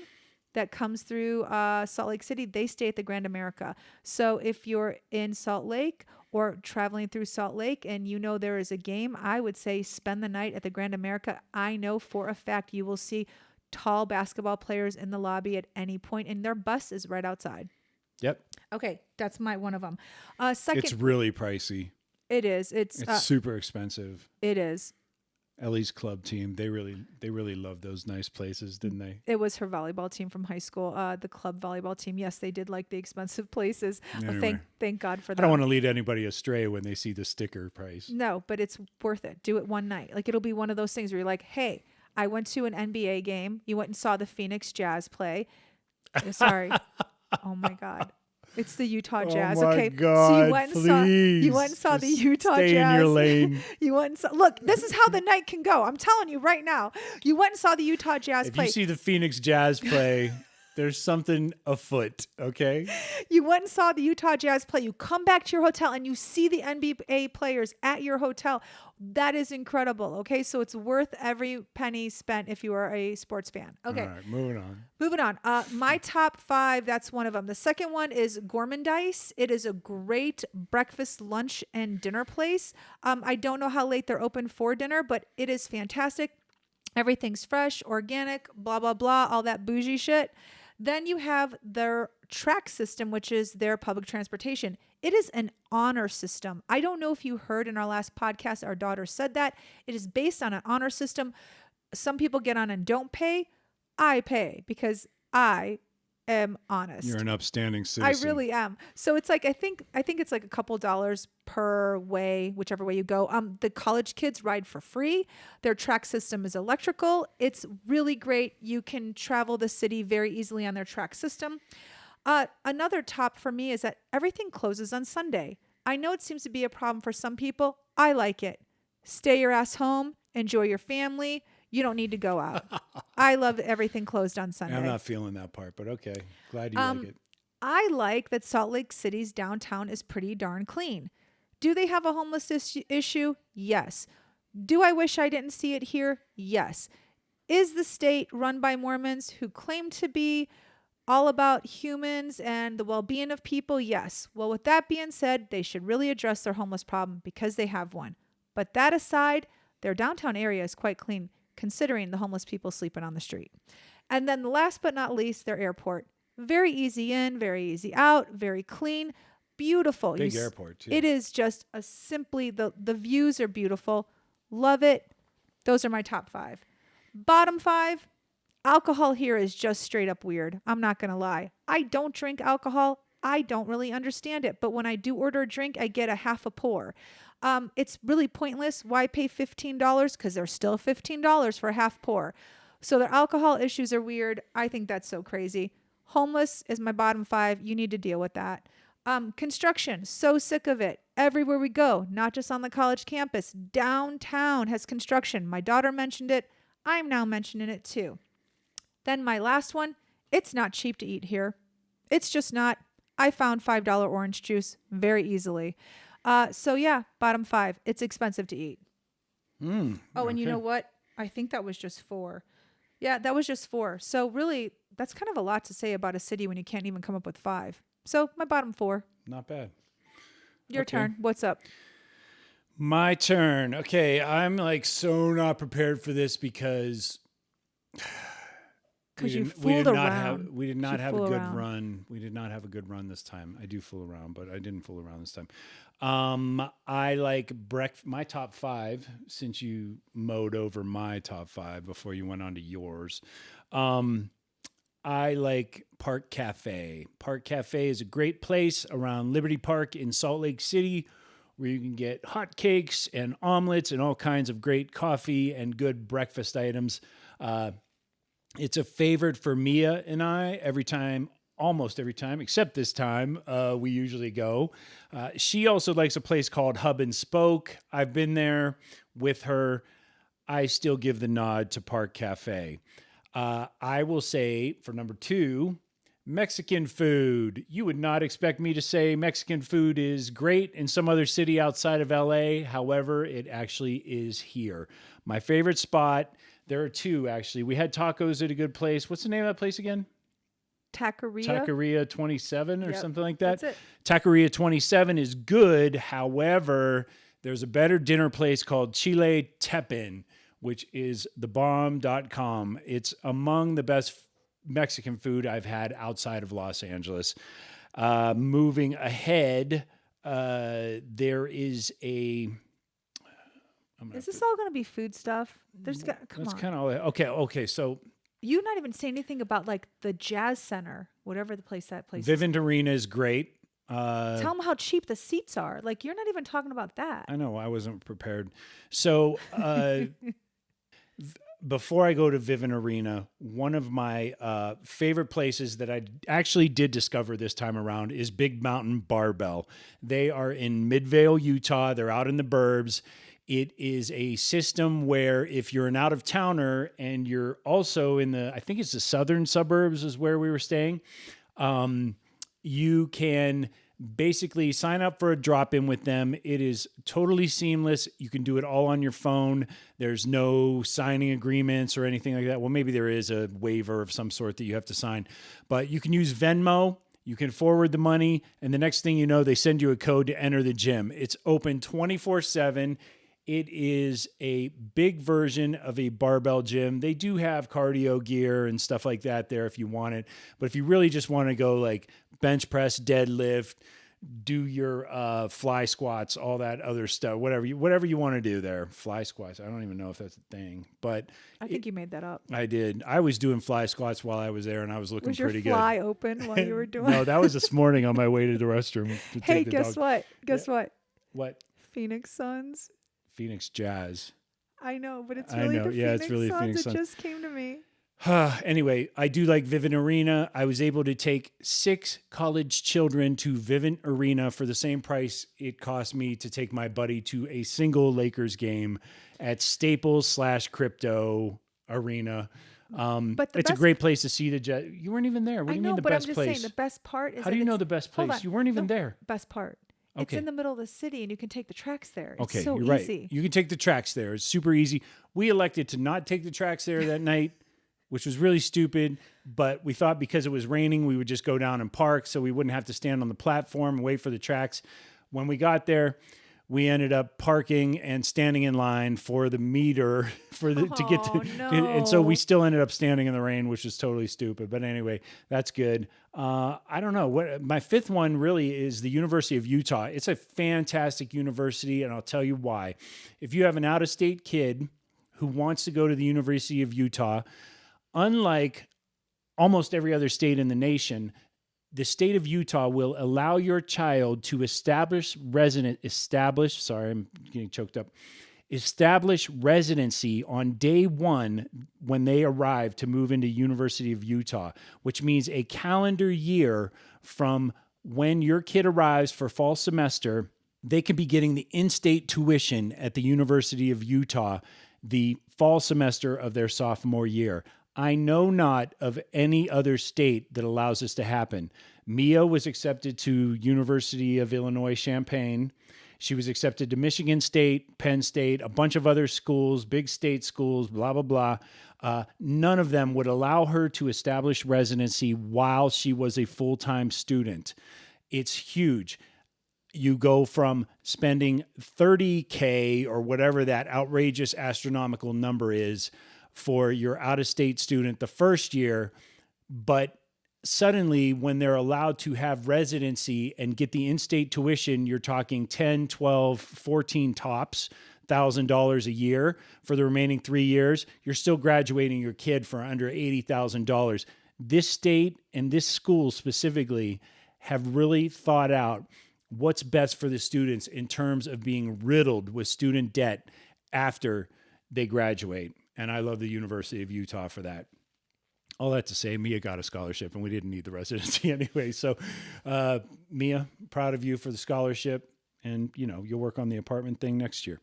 that comes through Salt Lake City. They stay at the Grand America. So if you're in Salt Lake or traveling through Salt Lake and you know there is a game, I would say spend the night at the Grand America. I know for a fact you will see tall basketball players in the lobby at any point, and their bus is right outside. Yep. Okay, that's one of them. Second, It's really pricey. it is. It's super expensive. It is. Ellie's club team, they really love those nice places, didn't they? It was her volleyball team from high school, the club volleyball team. Yes, they did like the expensive places. Anyway. Thank God for that. I don't want to lead anybody astray when they see the sticker price. No, but it's worth it. Do it one night. Like it'll be one of those things where you're like, hey, I went to an NBA game. You went and saw the Phoenix Jazz play. Sorry. Oh my God. It's the Utah Jazz. Oh my Okay. God, So you went and saw the Just Utah stay Jazz. in your lane. You went and saw, look, this is how the night can go. I'm telling you right now. You went and saw the Utah Jazz If play. you see the Phoenix Jazz play, there's something afoot, okay? You went and saw the Utah Jazz play. You come back to your hotel and you see the NBA players at your hotel. That is incredible. Okay. So it's worth every penny spent if you are a sports fan. Okay. All right, moving on. Moving on. My top 5, that's one of them. The second one is Gourmandice. It is a great breakfast, lunch, and dinner place. I don't know how late they're open for dinner, but it is fantastic. Everything's fresh, organic, blah, blah, blah, all that bougie shit. Then you have their track system, which is their public transportation. It is an honor system. I don't know if you heard in our last podcast, our daughter said that. It is based on an honor system. Some people get on and don't pay. I pay because I am honest. You're an upstanding citizen. I really am. So it's like I think it's like a couple dollars per way, whichever way you go. The college kids ride for free. Their track system is electrical. It's really great. You can travel the city very easily on their track system. Another top for me is that everything closes on Sunday. I know it seems to be a problem for some people. I like it. Stay your ass home. Enjoy your family. You don't need to go out. I love everything closed on Sunday. I'm not feeling that part, but okay. Glad you like it. I like that Salt Lake City's downtown is pretty darn clean. Do they have a homeless issue? Yes. Do I wish I didn't see it here? Yes. Is the state run by Mormons who claim to be all about humans and the well-being of people? Yes. Well, with that being said, they should really address their homeless problem because they have one. But that aside, their downtown area is quite clean, considering the homeless people sleeping on the street. And then last but not least, their airport. Very easy in, very easy out, very clean, beautiful. Big airport, too. It is just the views are beautiful. Love it. Those are my top 5. Bottom 5, alcohol here is just straight up weird. I'm not going to lie. I don't drink alcohol. I don't really understand it. But when I do order a drink, I get a half a pour. It's really pointless. Why pay $15? Because they're still $15 for a half pour. So their alcohol issues are weird. I think that's so crazy. Homeless is my bottom 5. You need to deal with that. Construction, so sick of it. Everywhere we go, not just on the college campus, downtown has construction. My daughter mentioned it. I'm now mentioning it too. Then my last one, it's not cheap to eat here. It's just not. I found $5 orange juice very easily. So yeah, bottom 5. It's expensive to eat. And you know what? I think that was just 4. Yeah, that was just 4. So really, that's kind of a lot to say about a city when you can't even come up with 5. So my bottom 4. Not bad. Your turn. What's up? My turn. Okay, I'm like so not prepared for this because Because you we fooled did not around. have we did not You have a fool good around. run. We did not have a good run this time. I do fool around, but I didn't fool around this time. I like my top 5, since you mowed over my top 5 before you went on to yours. I like Park Cafe. Park Cafe is a great place around Liberty Park in Salt Lake City where you can get hotcakes and omelets and all kinds of great coffee and good breakfast items. It's a favorite for Mia and I almost every time, except this time, we usually go. She also likes a place called Hub and Spoke. I've been there with her. I still give the nod to Park Cafe. I will say for number 2, Mexican food. You would not expect me to say Mexican food is great in some other city outside of LA. However, it actually is here. My favorite spot, there are 2 actually. We had tacos at a good place. What's the name of that place again? Taqueria. 27 or Yep, something like that. that's it. Taqueria 27 is good. However, there's a better dinner place called Chile Tepin, which is thebomb.com. It's among the best Mexican food I've had outside of Los Angeles. Moving ahead, there is a... Is this all going to be food stuff? Come That's on. kind of... Okay, so... You not even say anything about like the Jazz Center, whatever that place is. Vivint Arena is great. Tell them how cheap the seats are. Like, you're not even talking about that. I know, I wasn't prepared. So... before I go to Vivint Arena, one of my favorite places that I actually did discover this time around is Big Mountain Barbell. They are in Midvale, Utah. They're out in the burbs. It is a system where if you're an out-of-towner and you're also in I think it's the southern suburbs is where we were staying, you can basically sign up for a drop-in with them. It is totally seamless. You can do it all on your phone. There's no signing agreements or anything like that. Well, maybe there is a waiver of some sort that you have to sign, but you can use Venmo. You can forward the money, and the next thing you know, they send you a code to enter the gym. It's open 24/7. It is a big version of a barbell gym. They do have cardio gear and stuff like that there if you want it. But if you really just want to go like bench press, deadlift, do your fly squats, all that other stuff, whatever you want to do there. Fly squats. I don't even know if that's a thing, but I think you made that up. I did. I was doing fly squats while I was there, and I was looking Was your pretty fly good. open while you were doing No, that was this morning on my way to the restroom. To Hey, take the guess dog. what? Guess what? What? Phoenix Suns. Phoenix Jazz. I know, but it's I really know. the Yeah, Phoenix it's really Suns. Phoenix It Suns. just came to me. Anyway, I do like Vivint Arena. I was able to take 6 college children to Vivint Arena for the same price it cost me to take my buddy to a single Lakers game at Staples/Crypto Arena. But it's a great place to see the Jet. You weren't even there. What do I you know, mean the but best I'm just place? saying the best part is How do you know the best Hold place? on. You weren't even No, there. Best part. It's Okay. in the middle of the city, and you can take the tracks there. It's Okay, so you're easy. right. You can take the tracks there. It's super easy. We elected to not take the tracks there that night, which was really stupid. But we thought because it was raining, we would just go down and park so we wouldn't have to stand on the platform and wait for the tracks. When we got there, we ended up parking and standing in line for the meter to get to, and so we no. still ended up standing in the rain, which is totally stupid. But anyway, that's good. I don't know what my 5th one really is. The University of Utah. It's a fantastic university, and I'll tell you why. If you have an out-of-state kid who wants to go to the University of Utah, unlike almost every other state in the nation, the state of Utah will allow your child to establish residency on day 1 when they arrive to move into University of Utah, which means a calendar year from when your kid arrives for fall semester, they can be getting the in-state tuition at the University of Utah the fall semester of their sophomore year. I know not of any other state that allows this to happen. Mia was accepted to University of Illinois Champaign. She was accepted to Michigan State, Penn State, a bunch of other schools, big state schools, blah, blah, blah. None of them would allow her to establish residency while she was a full-time student. It's huge. You go from spending $30K or whatever that outrageous astronomical number is for your out-of-state student the first year, but suddenly when they're allowed to have residency and get the in-state tuition, you're talking 10, 12, 14 tops, $1,000 a year for the remaining 3 years. You're still graduating your kid for under $80,000. This state and this school specifically have really thought out what's best for the students in terms of being riddled with student debt after they graduate. And I love the University of Utah for that. All that to say, Mia got a scholarship and we didn't need the residency anyway. So, Mia, proud of you for the scholarship, and you'll work on the apartment thing next year.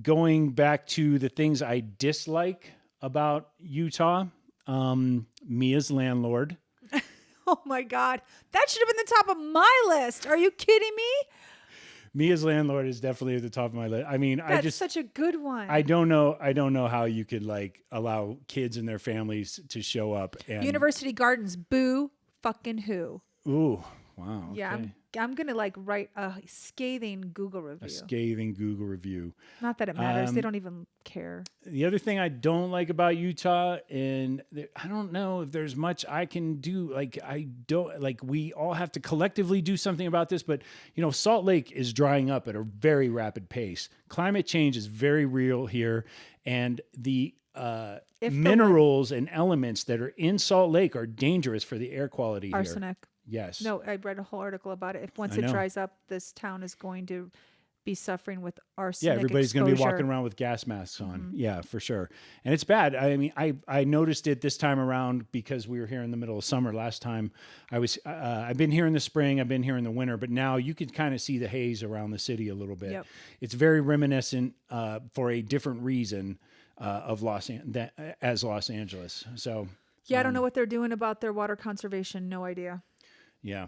Going back to the things I dislike about Utah, Mia's landlord. Oh my God. That should have been the top of my list. Are you kidding me? Mia's landlord is definitely at the top of my list. I mean, That's such a good one. I don't know how you could allow kids and their families to show up. And University Gardens, boo fucking who. Ooh, wow. Yeah, okay. I'm going to write a scathing Google review. A scathing Google review. Not that it matters. They don't even care. The other thing I don't like about Utah, and I don't know if there's much I can do. We all have to collectively do something about this, but Salt Lake is drying up at a very rapid pace. Climate change is very real here. And the minerals and elements that are in Salt Lake are dangerous for the air quality here. Arsenic. Yes. No, I read a whole article about it. If once it dries up, this town is going to be suffering with arsenic. Yeah, everybody's going to be exposure. walking around with gas masks on. Mm-hmm. Yeah, for sure. And it's bad. I mean, I noticed it this time around because we were here in the middle of summer. Last time I've been here in the spring, I've been here in the winter, but now you can kind of see the haze around the city a little bit. Yep. It's very reminiscent for a different reason of Los Angeles. So yeah, I don't know what they're doing about their water conservation. No idea. Yeah.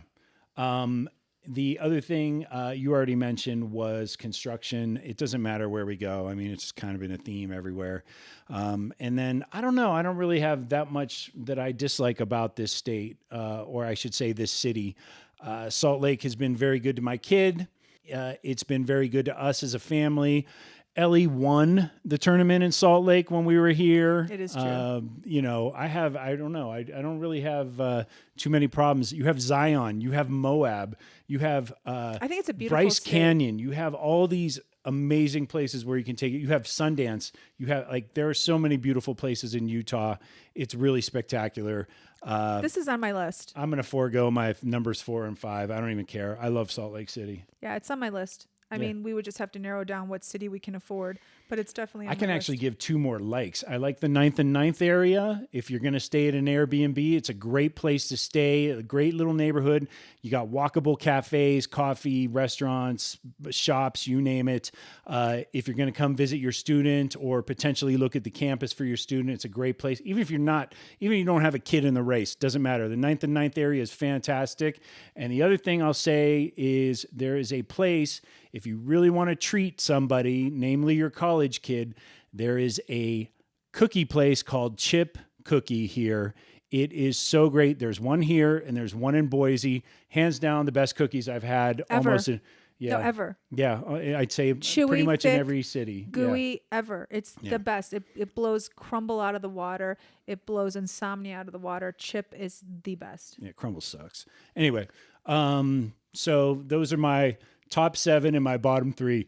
The other thing you already mentioned was construction. It doesn't matter where we go. I mean, it's kind of been a theme everywhere. And then I don't know. I don't really have that much that I dislike about this state, or I should say this city. Salt Lake has been very good to my kid. It's been very good to us as a family. Ellie won the tournament in Salt Lake when we were here. It is true. I don't really have too many problems. You have Zion, you have Moab, you have I think it's a beautiful Bryce state. Canyon. You have all these amazing places where you can take it. You have Sundance. You have there are so many beautiful places in Utah. It's really spectacular. This is on my list. I'm going to forego my numbers 4 and 5. I don't even care. I love Salt Lake City. Yeah, it's on my list. I mean, we would just have to narrow down what city we can afford, but it's definitely on I can my actually list. give 2 more likes. I like the 9th and 9th area. If you're going to stay at an Airbnb, it's a great place to stay, a great little neighborhood. You got walkable cafes, coffee, restaurants, shops, you name it. If you're going to come visit your student or potentially look at the campus for your student, it's a great place. Even if you don't have a kid in the race, doesn't matter. The 9th and 9th area is fantastic. And the other thing I'll say is there is a place, if you really want to treat somebody, namely your college kid, there is a cookie place called Chip Cookie here. It is so great. There's one here and there's one in Boise. Hands down, the best cookies I've had Ever. almost. No, ever. Yeah, I'd say Chewy, pretty much in thick, every city. Gooey, ever. It's the best. It blows crumble out of the water. It blows insomnia out of the water. Chip is the best. Yeah, crumble sucks. Anyway, so those are my top 7 and my bottom 3.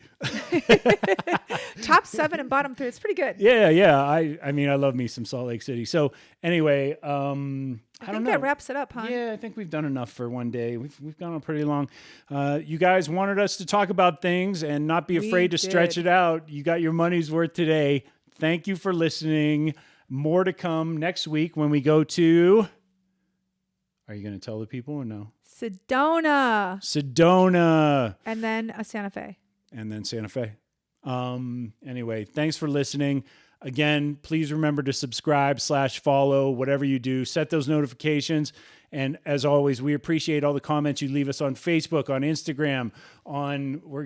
Top 7 and bottom 3. It's pretty good. Yeah. I mean, I love me some Salt Lake City. So anyway, I don't know. That wraps it up, huh? Yeah, I think we've done enough for one day. We've gone on pretty long. You guys wanted us to talk about things and not be afraid to stretch it out. You got your money's worth today. Thank you for listening. More to come next week when we go to... Are you going to tell the people or no? Sedona. And then Santa Fe. Anyway, thanks for listening. Again, please remember to subscribe / follow, whatever you do. Set those notifications. And as always, we appreciate all the comments you leave us on Facebook, on Instagram,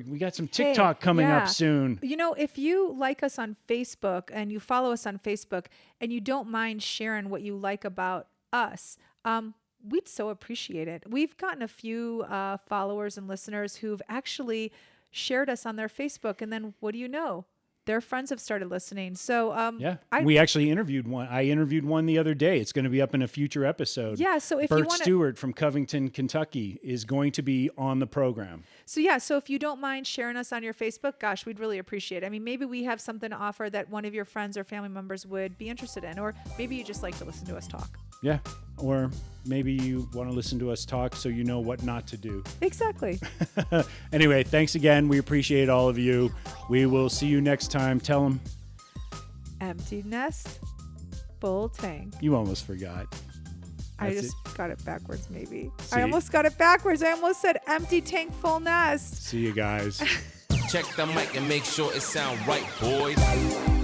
we got some TikTok coming up soon. You know, if you like us on Facebook and you follow us on Facebook and you don't mind sharing what you like about us, we'd so appreciate it. We've gotten a few followers and listeners who've actually shared us on their Facebook, and then what do you know? their friends have started listening. So Yeah, we actually interviewed one. I interviewed one the other day. It's going to be up in a future episode. Yeah, so if Bert you want Stewart from Covington, Kentucky is going to be on the program. So if you don't mind sharing us on your Facebook, gosh, we'd really appreciate it. I mean, maybe we have something to offer that one of your friends or family members would be interested in, or maybe you just like to listen to us talk. Yeah, or maybe you want to listen to us talk so you know what not to do. Exactly. Anyway, thanks again. We appreciate all of you. We will see you next time. Tell them. Empty nest, full tank. You almost forgot. I just got it backwards, maybe. See? I almost got it backwards. I almost said empty tank, full nest. See you guys. Check the mic and make sure it sound right, boys.